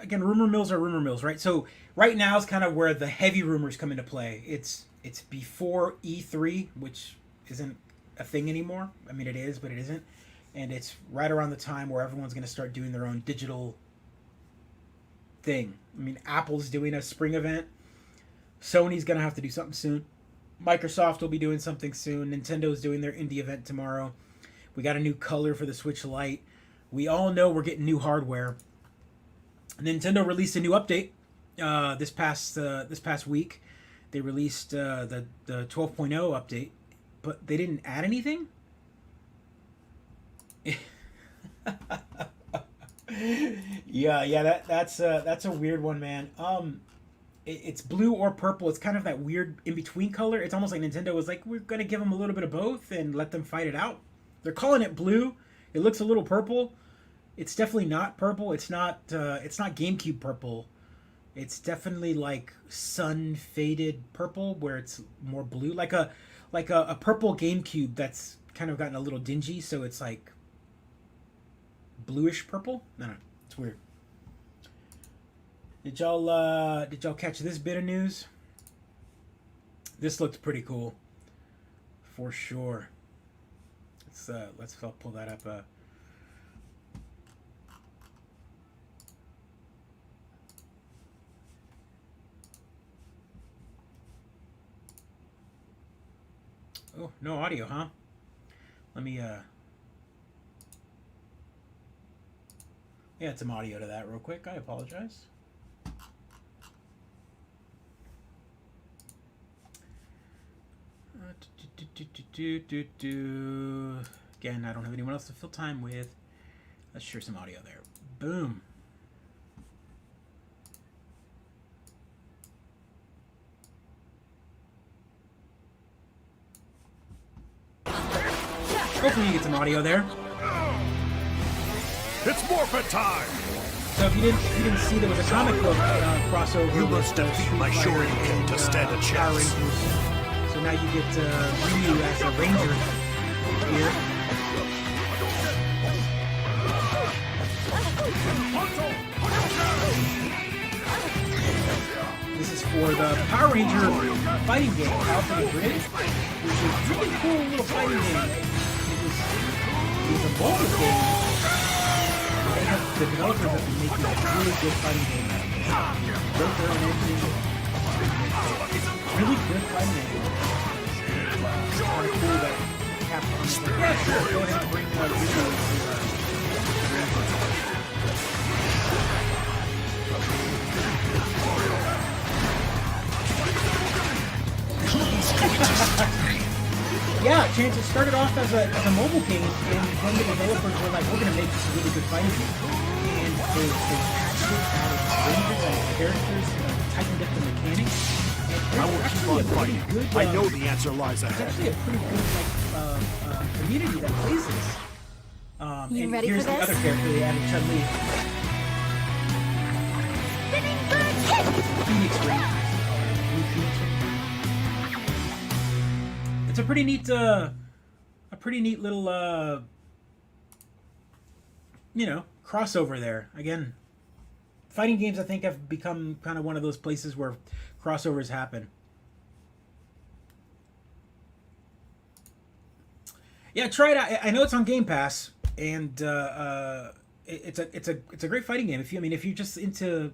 again, rumor mills are rumor mills, right? So right now is kind of where the heavy rumors come into play. It's before E3, which isn't a thing anymore. I mean, it is, but it isn't, and it's right around the time where everyone's going to start doing their own digital thing. I mean, Apple's doing a spring event. Sony's going to have to do something soon. Microsoft will be doing something soon. Nintendo's doing their indie event tomorrow. We got a new color for the Switch Lite. We all know we're getting new hardware. Nintendo released a new update this past week. They released the 12.0 update, but they didn't add anything. That's a weird one, man. It's blue or purple. It's kind of that weird in between color. It's almost like Nintendo was like, we're gonna give them a little bit of both and let them fight it out. They're calling it blue. It looks a little purple. It's definitely not purple. It's not GameCube purple. It's definitely like sun faded purple where it's more blue, like a purple GameCube that's kind of gotten a little dingy, so it's like bluish purple. No, it's weird. Did y'all catch this bit of news? This looked pretty cool, for sure. Let's pull that up. Oh, no audio, huh? Let me add some audio to that real quick. I apologize. Again, I don't have anyone else to fill time with. Let's share some audio there. Boom. Hopefully you get some audio there. It's morphin' time! So if you didn't see, there was a comic book crossover. You must defeat my Shoryuken to stand a chance. So now you get Ryu as a ranger here. This is for the Power Ranger fighting game, Out of the Grid, which is a really cool little fighting game. It was a mobile game. The developers have been making a really good fighting game out of this. Built their own engine. Really good fighting game. It's kind of cool that Capcom is like, yeah, sure, go ahead and bring Ryu Yeah, Chance, it started off as a mobile game, and then the developers were like, we're going to make this a really good fighting game. And they patched it, added rangers, added characters, tightened up the mechanics. I will keep on fighting. Good, I know the answer lies it's ahead. actually a pretty good community that plays this. You and ready here's for the this? other character they added, Chun-Li. Phoenix Ranger. It's a pretty neat little crossover there. Again, fighting games I think have become kind of one of those places where crossovers happen. Yeah, try it out. I know it's on Game Pass, and it's a great fighting game. If you're just into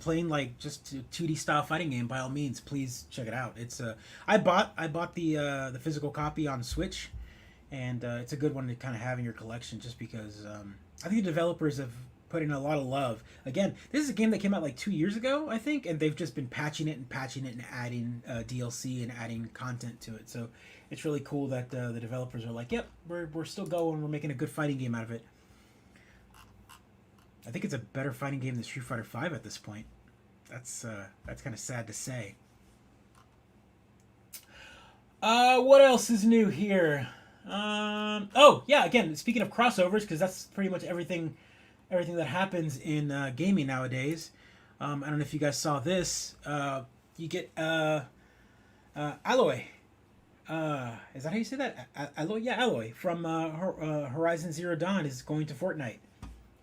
playing like just a 2D style fighting game, by all means, please check it out. It's I bought the physical copy on Switch, and it's a good one to kind of have in your collection, just because I think the developers have put in a lot of love. Again, this is a game that came out like 2 years ago, I think, and they've just been patching it and adding DLC and adding content to it. So it's really cool that the developers are like, yep, we're still going. We're making a good fighting game out of it. I think it's a better fighting game than Street Fighter V at this point. That's kind of sad to say. What else is new here? Oh yeah, again, speaking of crossovers, because that's pretty much everything that happens in gaming nowadays. I don't know if you guys saw this. You get Alloy. Is that how you say that? Alloy? Yeah, Alloy from Horizon Zero Dawn is going to Fortnite.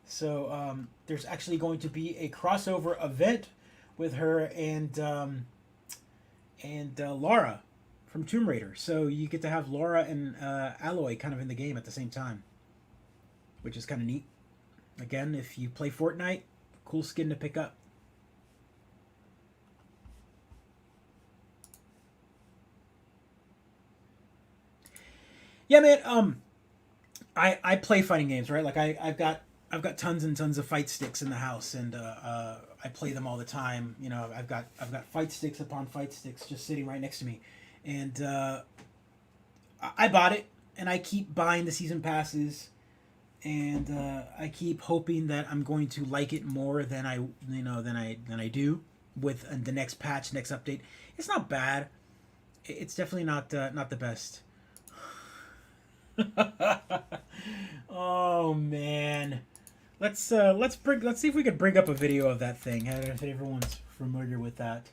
So there's actually going to be a crossover event with her and Lara from Tomb Raider. So you get to have Lara and Alloy kind of in the game at the same time, which is kind of neat. Again, if you play Fortnite, cool skin to pick up. Yeah, man. I play fighting games, right? Like I've got tons and tons of fight sticks in the house, and I play them all the time. You know, I've got fight sticks upon fight sticks just sitting right next to me, and I bought it, and I keep buying the season passes, and I keep hoping that I'm going to like it more than I do with the next patch, next update. It's not bad. It's definitely not the best. Oh man, let's see if we could bring up a video of that thing. I don't know if everyone's familiar with that.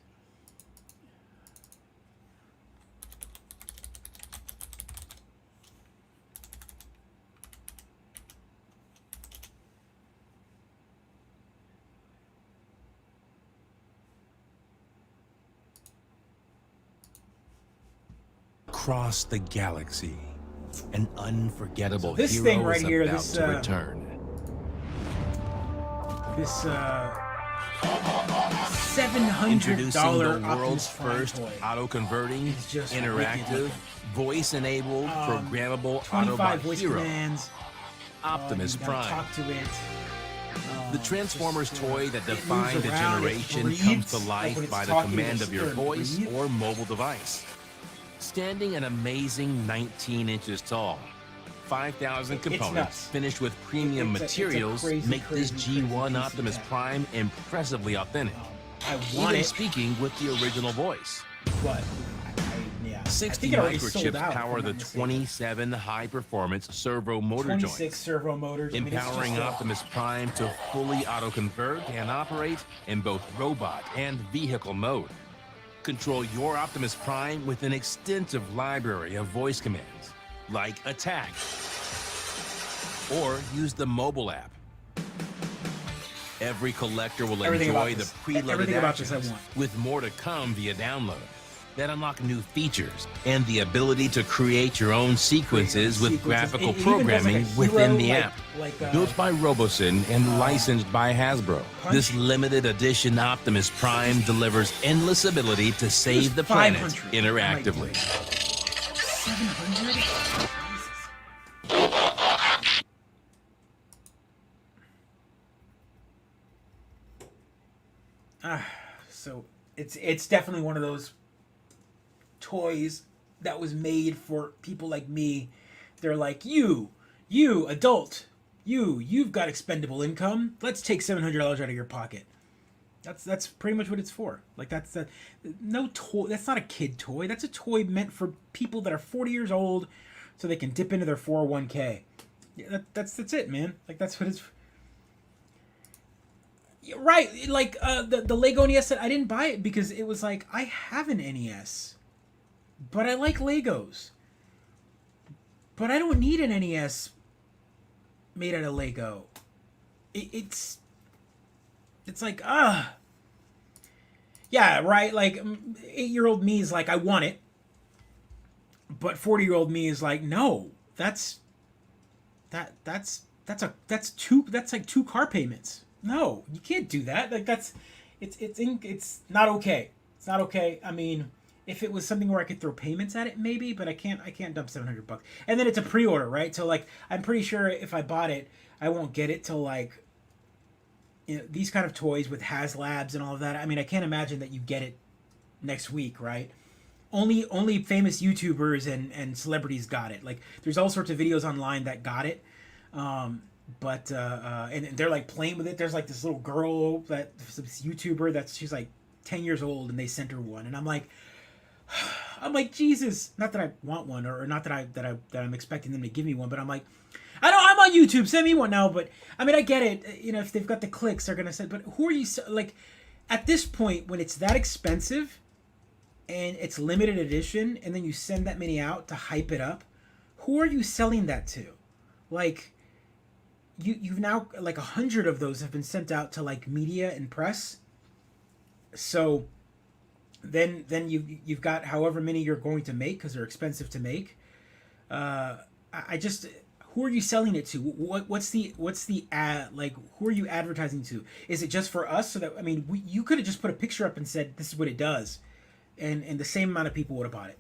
Across the galaxy, an unforgettable So this hero thing right is here, about this, to return. This Introducing $700 the world's Optimus Prime first toy. auto-converting, It's just interactive, wicked. voice-enabled, programmable 25 Autobot voice hero, commands. Optimus You gotta Prime. talk to it. The Transformers toy that it defined moves a around, it generation breathes. comes to Like life when it's by the talking, command it's of your gonna voice breathe. or mobile device. Standing an amazing 19 inches tall, 5,000 It's components nuts. finished with premium It's a materials crazy, make this crazy G1 piece of Optimus tech. Prime impressively authentic. I want Even it, speaking with the original voice. but yeah. 60 I think it already sold microchips out, if power I'm the not mistaken. 27 high-performance servo motor 26 joints, servo motors. I mean, it's empowering just Optimus Prime to fully auto-convert and operate in both robot and vehicle mode. Control your Optimus Prime with an extensive library of voice commands, like attack, or use the mobile app. Every collector will Everything about enjoy the this. preloaded Everything about this I actions, want. with more to come via download that unlock new features and the ability to create your own sequences with graphical It even does like a programming hero, within the like- app. like, Built by Robosen and licensed by Hasbro, Punch. this limited edition Optimus Prime delivers endless ability to save the planet 500. interactively. 700? Jesus. So it's definitely one of those toys that was made for people like me. They're like, you adult, you've got expendable income. Let's take $700 out of your pocket. That's pretty much what it's for. Like that's no toy. That's not a kid toy. That's a toy meant for people that are 40 years old, so they can dip into their 401k. Yeah, that's it, man. Like that's what it's. Yeah, right, like the Lego NES set, I didn't buy it because it was like, I have an NES, but I like Legos. But I don't need an NES made out of Lego. It's like, yeah, right, like 8-year-old me is like, I want it. But 40-year-old me is like, no, that's like 2 car payments. No, you can't do that. Like it's not okay. It's not okay. I mean, if it was something where I could throw payments at it, maybe, but I can't dump $700. And then it's a pre-order, right? So like, I'm pretty sure if I bought it, I won't get it till like these kind of toys with HasLabs and all of that. I mean, I can't imagine that you get it next week, right? Only famous YouTubers and celebrities got it. Like, there's all sorts of videos online that got it, but and they're like playing with it. There's like this little girl this YouTuber she's like 10 years old, and they sent her one, and I'm like, Jesus, not that I want one, or not that I'm expecting them to give me one, but I'm like, I'm on YouTube, send me one now. But I mean, I get it. If they've got the clicks, they're gonna send. But who are you, like, at this point when it's that expensive and it's limited edition, and then you send that many out to hype it up? Who are you selling that to? Like, you've now, like, 100 of those have been sent out to, like, media and press. So then you've got however many you're going to make, because they're expensive to make. I just, who are you selling it to? What's the ad, like, who are you advertising to? Is it just for us? So that, I mean, you could have just put a picture up and said this is what it does, and the same amount of people would have bought it.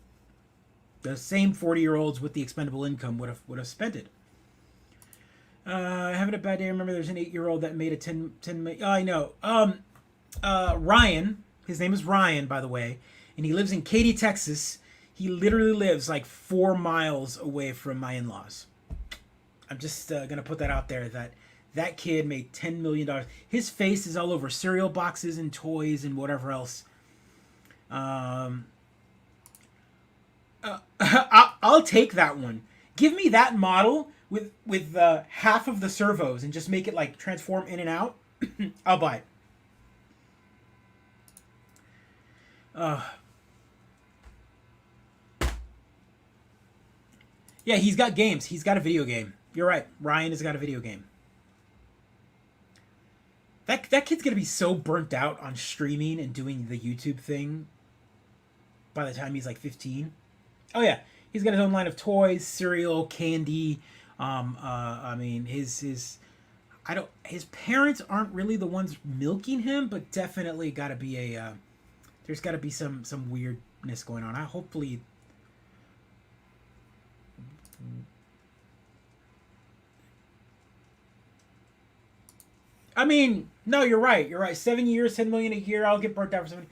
The same 40-year-olds with the expendable income would have spent it. Having a bad day. Remember, there's an 8-year-old that made a 10 million. Oh, I know. Ryan. His name is Ryan, by the way, and he lives in Katy, Texas. He literally lives like 4 miles away from my in-laws. I'm just gonna put that out there, that kid made $10 million. His face is all over cereal boxes and toys and whatever else. I'll take that one. Give me that model with half of the servos and just make it like transform in and out. I'll buy it. Yeah, he's got games. He's got a video game. You're right. Ryan has got a video game. That kid's gonna be so burnt out on streaming and doing the YouTube thing by the time he's like 15. Oh yeah, he's got his own line of toys, cereal, candy. I mean, his parents aren't really the ones milking him, but definitely got to be there's got to be some weirdness going on. Hopefully. I mean, no, you're right. You're right. 7 years, 10 million a year. I'll get burnt out for 7.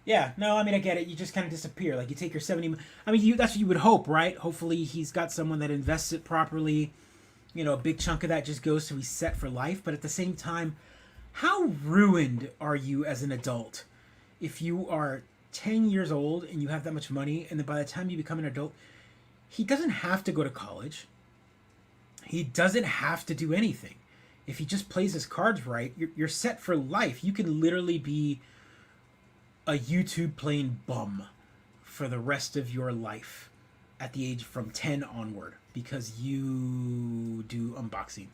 Yeah, no, I mean, I get it. You just kind of disappear. Like, you take your 70. I mean, that's what you would hope, right? Hopefully, he's got someone that invests it properly. A big chunk of that just goes so he's set for life. But at the same time, how ruined are you as an adult if you are 10 years old and you have that much money, and then by the time you become an adult, he doesn't have to go to college. He doesn't have to do anything. If he just plays his cards right, you're set for life. You can literally be a YouTube playing bum for the rest of your life at the age from 10 onward because you do unboxing.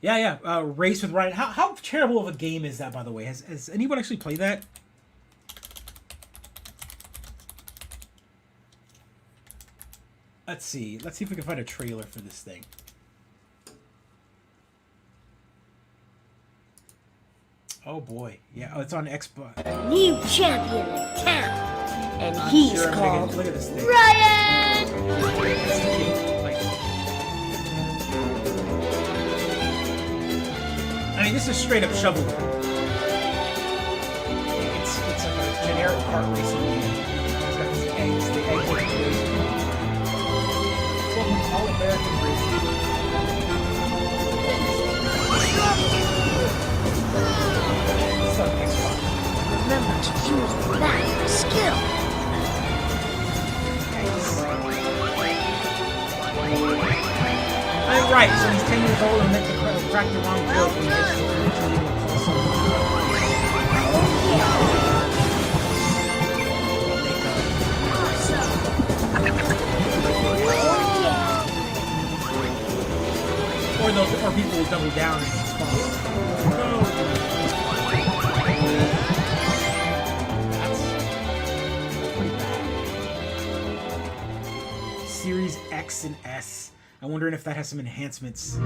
Yeah. Race with Ryan. How terrible of a game is that, by the way? Has anyone actually played that? Let's see if we can find a trailer for this thing. Oh boy, yeah. Oh, it's on Xbox. New champion in town, and he's called look at this thing. Ryan. I mean, this is straight up shovel. It's like a generic kart racing game. It's got these eggs. The eggs are crazy. All American racing. Remember to use that skill. I'm right, so he's 10 years old and meant to crack the wrong joke when he gets or people will double down and respond. Series X and S. I'm wondering if that has some enhancements.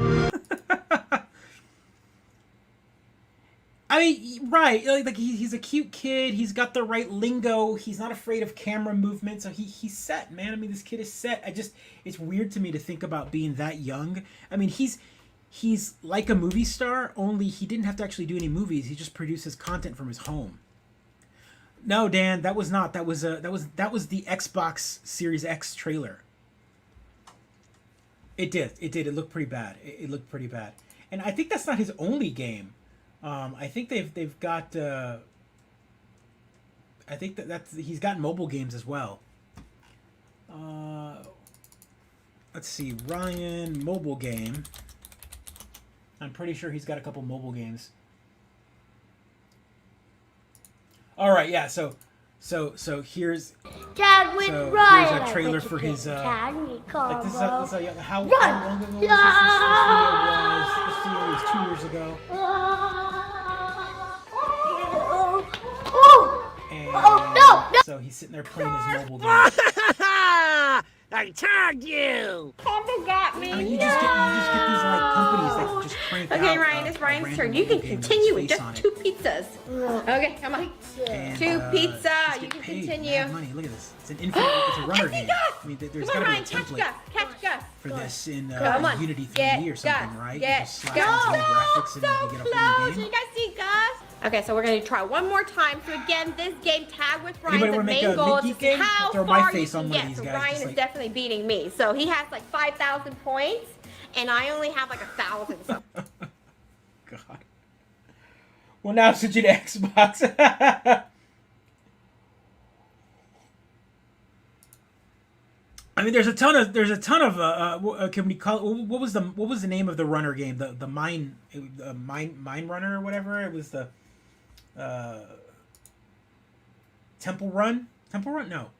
I mean, right? Like he's a cute kid. He's got the right lingo. He's not afraid of camera movement. So he's set, man. I mean, this kid is set. It's weird to me to think about being that young. I mean, he's he's like a movie star, only he didn't have to actually do any movies. He just produces content from his home. No, Dan, that was not. That was the Xbox Series X trailer. It did. It looked pretty bad. It looked pretty bad. And I think that's not his only game. I think they've got. I think that's he's got mobile games as well. Let's see, Ryan mobile game. I'm pretty sure he's got a couple mobile games. All right, yeah. So here's Tag with so Ryan. here's a trailer for his Tag me, like this is Carlo. how long ago was this video? Was 2 years ago. And no. so he's sitting there playing his mobile game. I tagged you! Papa got me. I mean, you just get these like companies that just crank out. Okay, Ryan, it's a Ryan's random turn. You can mobile game with continue his with face on just it. 2 pizzas. Okay, come on. And, 2 pizza. just You get can paid, continue. mad money. Look at this. It's an infinite. It's a runner game. I mean, there's Come on, got to be a Ryan, catch template Gus. Catch Gus. for this in Come on. Unity 3D Get or something, Gus. right? Get You just slap Gus. in some graphics and So you get a whole close. new You game. guys see Gus? Okay, so we're going to try one more time. So again, this game, Tag with Ryan, Anybody the wanna make main a goal is to Mid-Geek see game? how I'll throw my far you face on can one of get. these So guys, Ryan just is like- definitely beating me. So he has like 5,000 points, and I only have like 1,000. So God. Well, now switching to Xbox. I mean, there's a ton of can we call it, what was the name of the runner game? The mine runner or whatever. It was the Temple Run. No.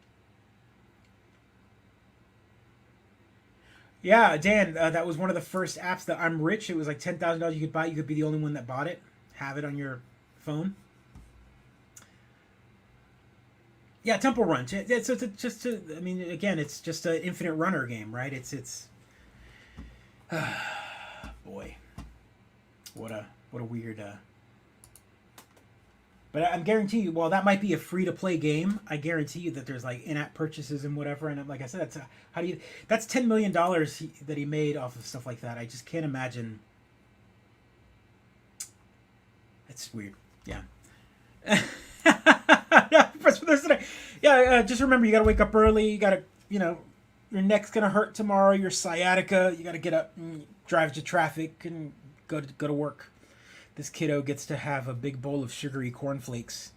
Yeah, Dan, that was one of the first apps that I'm Rich. It was like $10,000 you could buy. You could be the only one that bought it. Have it on your phone. Yeah, Temple Run. It's just I mean, again, it's just an infinite runner game, right? It's boy, what a weird. But I'm guarantee you, well, that might be a free to play game. I guarantee you that there's like in-app purchases and whatever. And like I said, that's $10 million that he made off of stuff like that. I just can't imagine. It's weird. Yeah. Yeah, just remember, you got to wake up early. You got to, your neck's going to hurt tomorrow. Your sciatica. You got to get up and drive to traffic and go to work. This kiddo gets to have a big bowl of sugary cornflakes.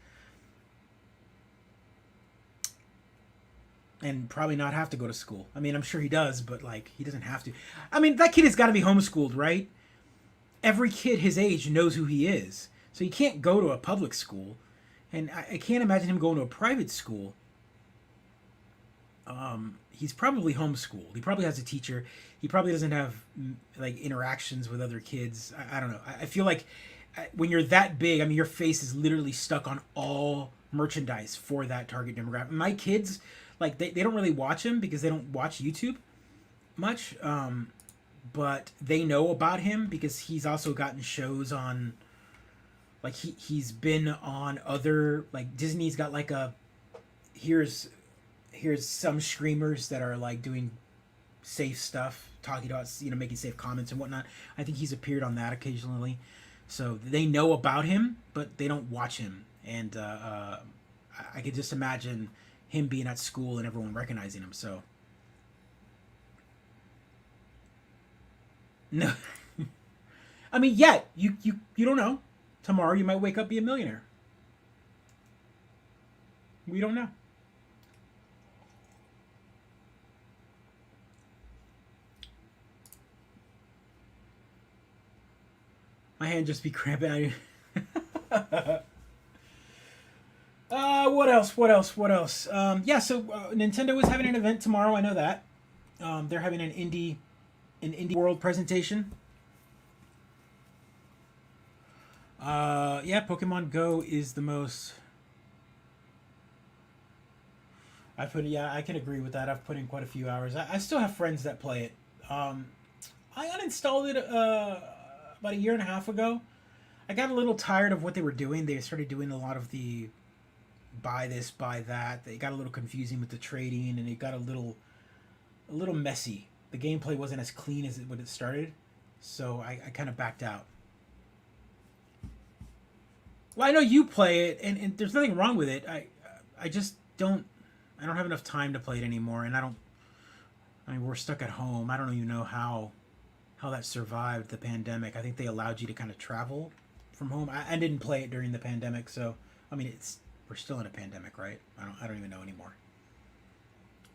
And probably not have to go to school. I mean, I'm sure he does, but, like, he doesn't have to. I mean, that kid has got to be homeschooled, right? Every kid his age knows who he is. So he can't go to a public school. And I can't imagine him going to a private school. He's probably homeschooled. He probably has a teacher. He probably doesn't have like interactions with other kids. I don't know. I feel like when you're that big, I mean, your face is literally stuck on all merchandise for that target demographic. My kids, like, they don't really watch him because they don't watch YouTube much. But they know about him because he's also gotten shows on, like, he's been on other, like, Disney's got like a, here's some streamers that are like doing safe stuff, talking about, making safe comments and whatnot. I think he's appeared on that occasionally. So they know about him, but they don't watch him. And I could just imagine him being at school and everyone recognizing him. So no, I mean, yet you don't know. Tomorrow you might wake up be a millionaire. We don't know. My hand just be cramping. What else? Yeah, so Nintendo is having an event tomorrow. I know that. They're having an indie world presentation. Yeah, Pokemon Go is the most. I can agree with that. I've put in quite a few hours. I still have friends that play it. I uninstalled it about a year and a half ago. I got a little tired of what they were doing. They started doing a lot of the buy this, buy that. They got a little confusing with the trading, and it got a little messy. The gameplay wasn't as clean as when it started. So I kind of backed out. Well, I know you play it, and there's nothing wrong with it. I just don't. I don't have enough time to play it anymore, and I mean, we're stuck at home. I don't even know how that survived the pandemic. I think they allowed you to kind of travel from home. I didn't play it during the pandemic, so I mean, we're still in a pandemic, right? I don't even know anymore.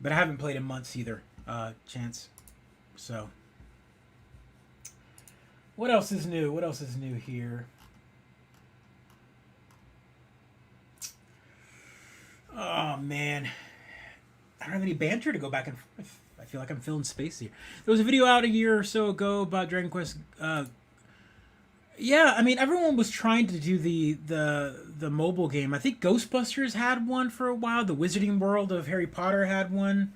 But I haven't played in months either, Chance. So, what else is new? What else is new here? Oh man, I don't have any banter to go back and forth. I feel like I'm filling space here. There was a video out a year or so ago about Dragon Quest. Yeah, I mean, everyone was trying to do the mobile game. I think Ghostbusters had one for a while. The Wizarding World of Harry Potter had one,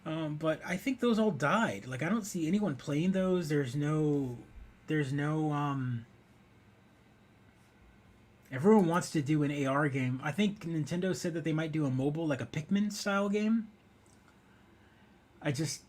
but I think those all died. Like, I don't see anyone playing those. There's no. Everyone wants to do an AR game. I think Nintendo said that they might do a mobile, like a Pikmin style game. I just.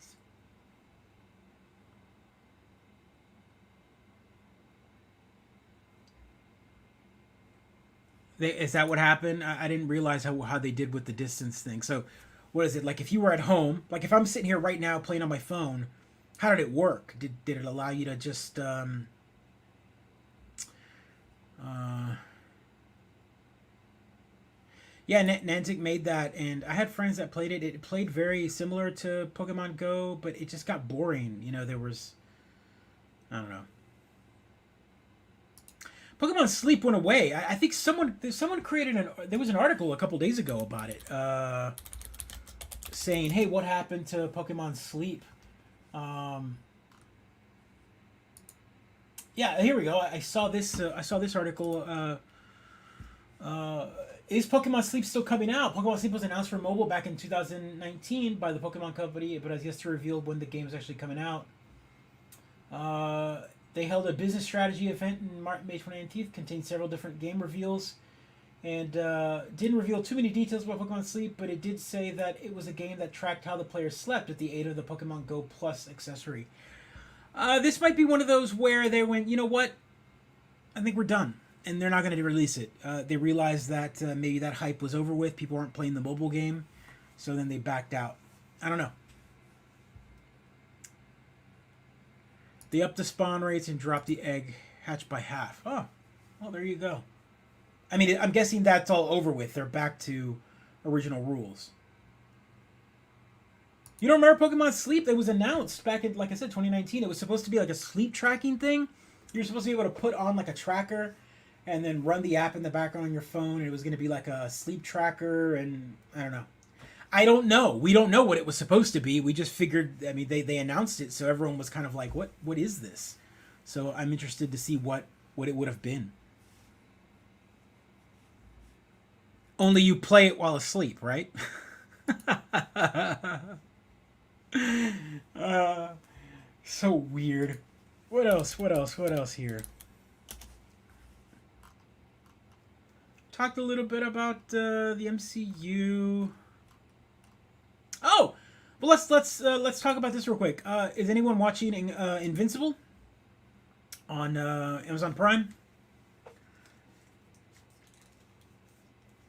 Is that what happened? I didn't realize how they did with the distance thing. So, what is it? Like, if you were at home, like if I'm sitting here right now playing on my phone, how did it work? Did it allow you to just yeah, Nantic made that, and I had friends that played it. It played very similar to Pokemon Go, but it just got boring. You know, there was, I don't know. Pokemon Sleep went away. I think someone created there was an article a couple days ago about it, saying, "Hey, what happened to Pokemon Sleep?" Yeah, here we go. I saw this article. Is Pokemon Sleep still coming out? Pokemon Sleep was announced for mobile back in 2019 by the Pokemon Company, but has yet to reveal when the game is actually coming out. They held a business strategy event in May 19th, contained several different game reveals, and didn't reveal too many details about Pokemon Sleep, but it did say that it was a game that tracked how the player slept with the aid of the Pokemon Go Plus accessory. This might be one of those where they went, you know what? I think we're done. And they're not going to release it. They realized that maybe that hype was over with. People weren't playing the mobile game. So then they backed out. I don't know. They upped the spawn rates and dropped the egg hatch by half. Oh, well, there you go. I mean, I'm guessing that's all over with. They're back to original rules. You don't remember Pokemon Sleep? It was announced back in, like I said, 2019. It was supposed to be like a sleep tracking thing. You're supposed to be able to put on like a tracker and then run the app in the background on your phone, and it was going to be like a sleep tracker, and I don't know. I don't know. We don't know what it was supposed to be. We just figured, I mean, they announced it, so everyone was kind of like, what is this? So I'm interested to see what it would have been. Only you play it while asleep, right? So weird. What else here? Talked a little bit about the MCU. Oh, well, let's talk about this real quick. Is anyone watching Invincible on Amazon Prime?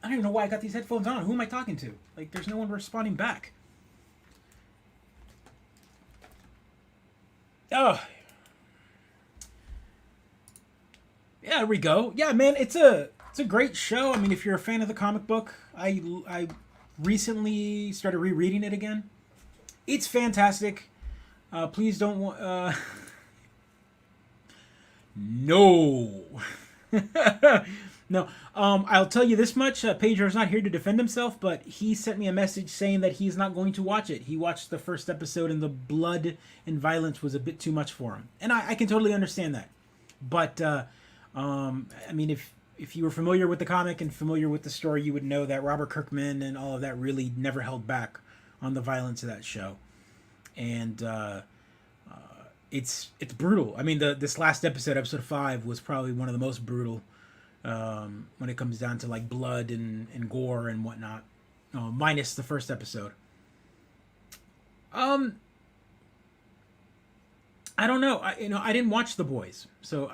I don't even know why I got these headphones on. Who am I talking to? Like, there's no one responding back. Oh, yeah, there we go. Yeah, man, it's a great show. I mean, if you're a fan of the comic book, I recently started rereading it again. It's fantastic. Please don't no. No. I'll tell you this much. Pedro's not here to defend himself, but he sent me a message saying that he's not going to watch it. He watched the first episode and the blood and violence was a bit too much for him. And I can totally understand that. But, I mean, if you were familiar with the comic and familiar with the story, you would know that Robert Kirkman and all of that really never held back on the violence of that show. And it's brutal. I mean, this last episode 5, was probably one of the most brutal when it comes down to like blood and gore and whatnot, minus the first episode. I don't know. I didn't watch The Boys, so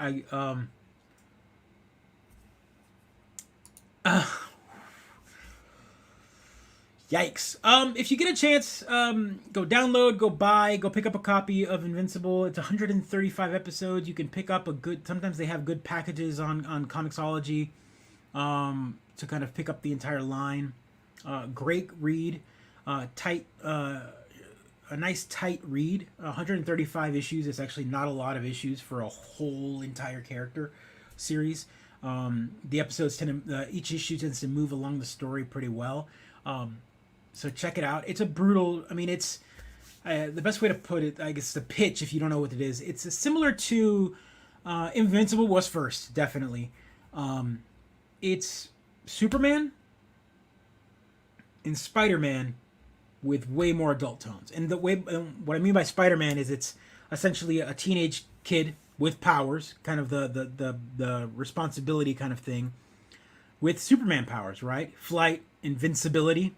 yikes. If you get a chance, go download, go buy, go pick up a copy of Invincible. It's 135 episodes. You can pick up a good. Sometimes they have good packages on Comixology, to kind of pick up the entire line. Great read, tight. A nice tight read. 135 issues. It's actually not a lot of issues for a whole entire character series. The episodes tend to, each issue tends to move along the story pretty well. So check it out. It's a brutal. I mean, it's the best way to put it. I guess the pitch, if you don't know what it is, it's similar to Invincible was first, definitely. It's Superman and Spider-Man with way more adult tones. And the way, what I mean by Spider-Man is it's essentially a teenage kid with powers, kind of the responsibility kind of thing, with Superman powers, right? Flight, invincibility,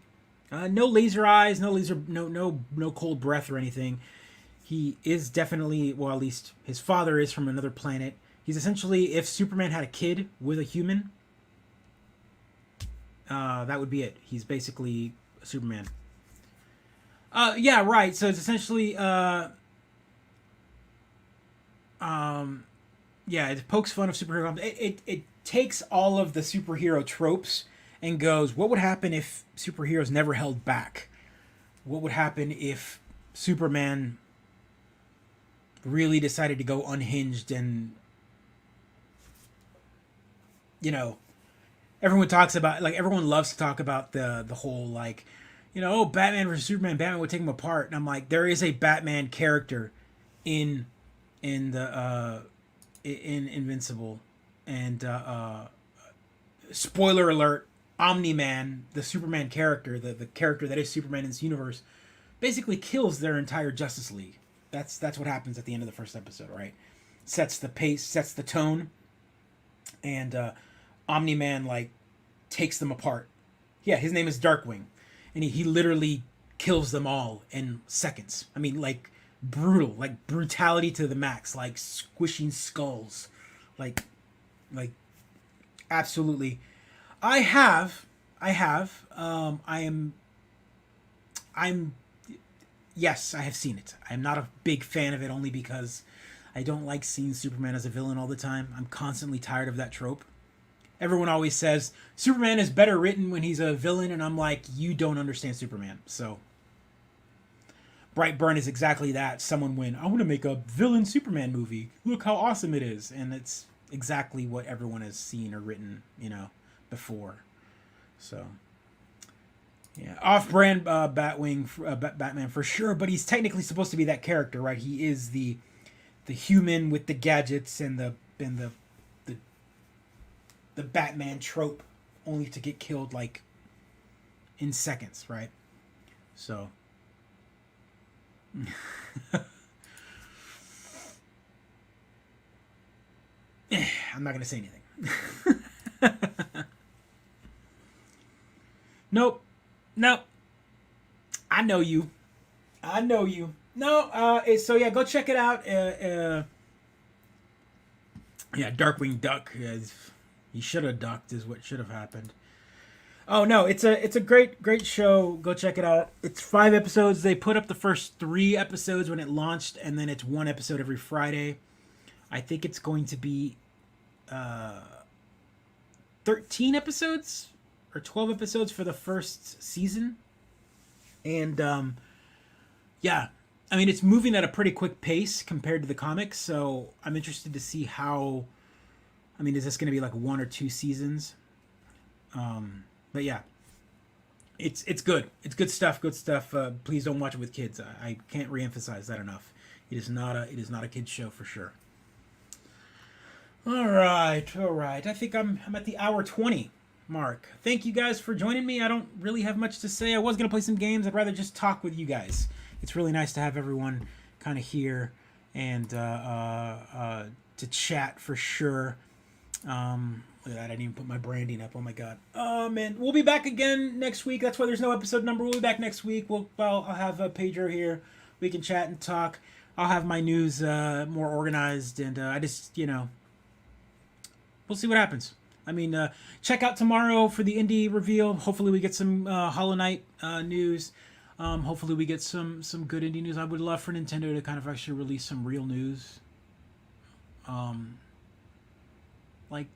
no laser eyes, no cold breath or anything. He is definitely, well, at least his father is from another planet. He's essentially, if Superman had a kid with a human, that would be it. He's basically Superman. Yeah, right. So it's essentially, yeah, it pokes fun of superhero films. It takes all of the superhero tropes and goes, what would happen if superheroes never held back? What would happen if Superman really decided to go unhinged and, you know, everyone talks about, like, everyone loves to talk about the whole, like, you know, oh, Batman versus Superman, Batman would take him apart. And I'm like, there is a Batman character in Invincible. And spoiler alert, Omni-Man, the Superman character, the character that is Superman in this universe, basically kills their entire Justice League. That's what happens at the end of the first episode, right? Sets the pace, sets the tone, and Omni-Man, like, takes them apart. Yeah, his name is Darkwing. And he literally kills them all in seconds. I mean, like, brutal. Like, brutality to the max. Like, squishing skulls. Like, absolutely. Yes, I have seen it. I'm not a big fan of it only because I don't like seeing Superman as a villain all the time. I'm constantly tired of that trope. Everyone always says Superman is better written when he's a villain, and I'm like, you don't understand Superman. So Brightburn is exactly that. Someone went, I want to make a villain Superman movie. Look how awesome it is. And it's exactly what everyone has seen or written, you know, before. So yeah, off-brand Batman for sure, but he's technically supposed to be that character, right? He is the human with the gadgets and the Batman trope, only to get killed, like, in seconds, right? So I'm not gonna say anything. Nope. I know you. No, so yeah, go check it out. Yeah, Darkwing Duck. He should have ducked is what should have happened. Oh no, it's a great show. Go check it out. It's 5 episodes. They put up the first 3 episodes when it launched, and then it's 1 episode every Friday. I think it's going to be 13 episodes or 12 episodes for the first season. And yeah, I mean, it's moving at a pretty quick pace compared to the comics, so I'm interested to see how. I mean, is this going to be like 1 or 2 seasons? But yeah, it's good. It's good stuff. Please don't watch it with kids. I can't reemphasize that enough. It is not a kids show for sure. All right. I think I'm at the hour 20 mark. Thank you guys for joining me. I don't really have much to say. I was going to play some games. I'd rather just talk with you guys. It's really nice to have everyone kind of here and to chat for sure. Look at that, I didn't even put my branding up. Oh my god. Oh man, we'll be back again next week. That's why there's no episode number. We'll be back next week. I'll have Pedro here. We can chat and talk. I'll have my news more organized, and I just we'll see what happens. I mean, check out tomorrow for the indie reveal. Hopefully, we get some Hollow Knight news. Hopefully, we get some good indie news. I would love for Nintendo to kind of actually release some real news. Like,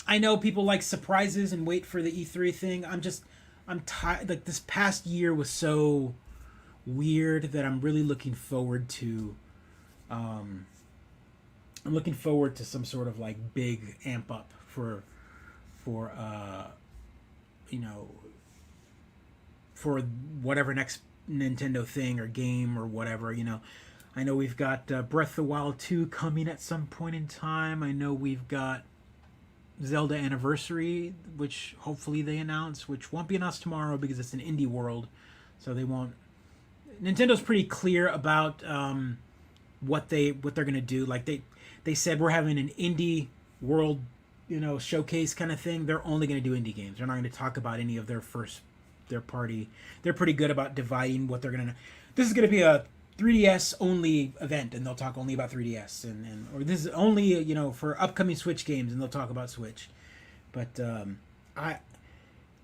I know people like surprises and wait for the E3 thing. I'm tired. Like, this past year was so weird that I'm really looking forward to. I'm looking forward to some sort of like big amp up for for whatever next Nintendo thing or game or whatever. I know we've got Breath of the Wild 2 coming at some point in time. I know we've got Zelda Anniversary, which hopefully they announce, which won't be announced tomorrow because it's an indie world, so they won't. Nintendo's pretty clear about what they're gonna do. Like they said, we're having an indie world, showcase kind of thing. They're only gonna do indie games. They're not gonna talk about any of their party. They're pretty good about dividing what they're gonna. This is gonna be a 3DS only event, and they'll talk only about 3DS, or this is only for upcoming Switch games, and they'll talk about Switch. But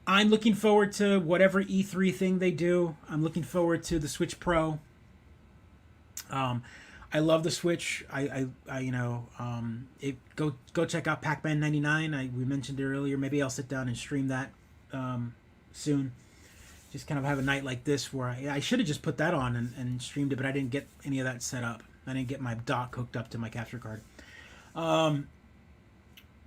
I'm looking forward to whatever E3 thing they do. I'm looking forward to the Switch Pro. I love the Switch. Go check out Pac-Man 99. We mentioned it earlier. Maybe I'll sit down and stream that soon. Just kind of have a night like this where I should have just put that on and streamed it, but I didn't get any of that set up. I didn't get my dock hooked up to my capture card.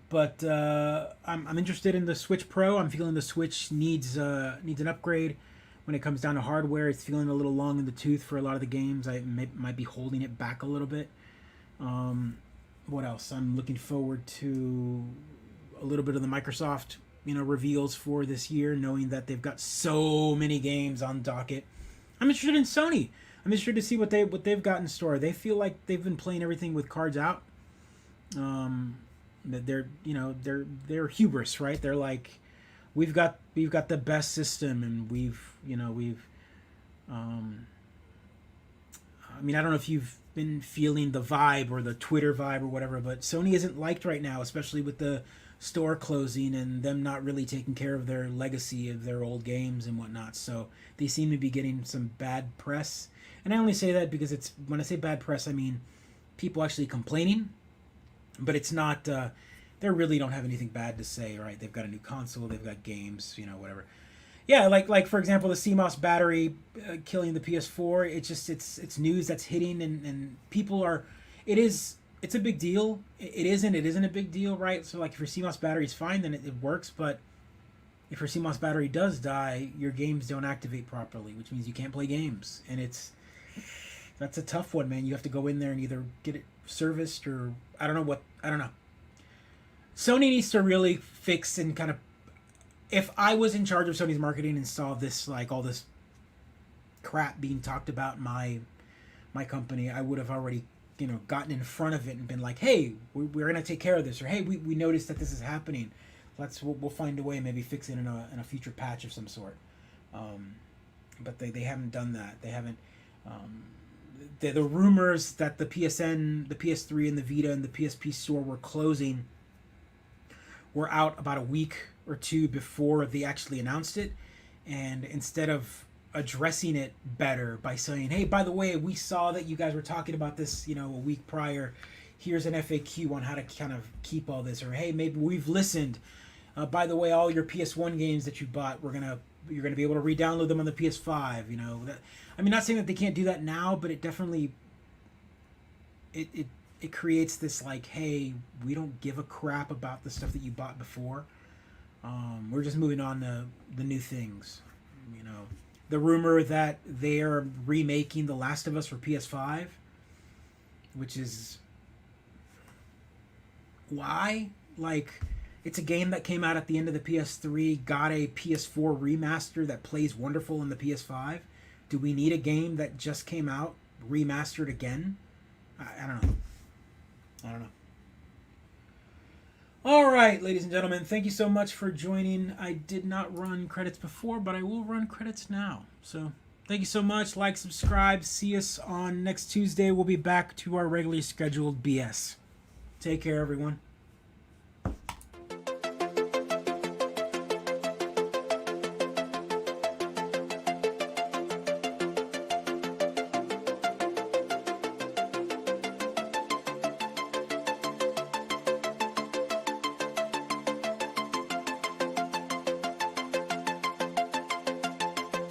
But I'm interested in the Switch Pro. I'm feeling the Switch needs an upgrade when it comes down to hardware. It's feeling a little long in the tooth for a lot of the games. I might be holding it back a little bit. What else? I'm looking forward to a little bit of the Microsoft reveals for this year, knowing that they've got so many games on docket. I'm interested in Sony. I'm interested to see what they've got in store. They feel like they've been playing everything with cards out. They're hubris, right? They're like, we've got the best system, and I mean, I don't know if you've been feeling the vibe or the Twitter vibe or whatever, but Sony isn't liked right now, especially with the store closing and them not really taking care of their legacy of their old games and whatnot. So they seem to be getting some bad press. And I only say that because when I say bad press, I mean people actually complaining, but it's not, they really don't have anything bad to say, right? They've got a new console, they've got games, whatever. Yeah, like for example, the CMOS battery killing the PS4. It's news that's hitting, and people are, it's a big deal. It isn't a big deal, right? So like if your CMOS battery is fine, then it works. But if your CMOS battery does die, your games don't activate properly, which means you can't play games. And that's a tough one, man. You have to go in there and either get it serviced or I don't know. Sony needs to really fix and kind of. If I was in charge of Sony's marketing and saw this, like all this crap being talked about in my company, I would have already gotten in front of it and been like, hey, we're gonna take care of this, or hey, we noticed that this is happening. We'll find a way, maybe fix it in a future patch of some sort. But they haven't done that. They haven't. The rumors that the PSN, the PS3, and the Vita and the PSP store were closing were out about a week or two before they actually announced it, and instead of addressing it better by saying, hey, by the way, we saw that you guys were talking about this a week prior, here's an FAQ on how to kind of keep all this, or hey, maybe we've listened, by the way, all your PS1 games that you bought, you're gonna be able to re-download them on the PS5. I mean, not saying that they can't do that now, but it definitely it creates this like, hey, we don't give a crap about the stuff that you bought before. We're just moving on to the new things. The rumor that they are remaking The Last of Us for PS5, which is why? Like, it's a game that came out at the end of the PS3, got a PS4 remaster that plays wonderful in the PS5. Do we need a game that just came out remastered again? I don't know. All right, ladies and gentlemen, thank you so much for joining. I did not run credits before, but I will run credits now. So Thank you so much. Like, subscribe. See us on next Tuesday. We'll be back to our regularly scheduled BS. Take care, everyone.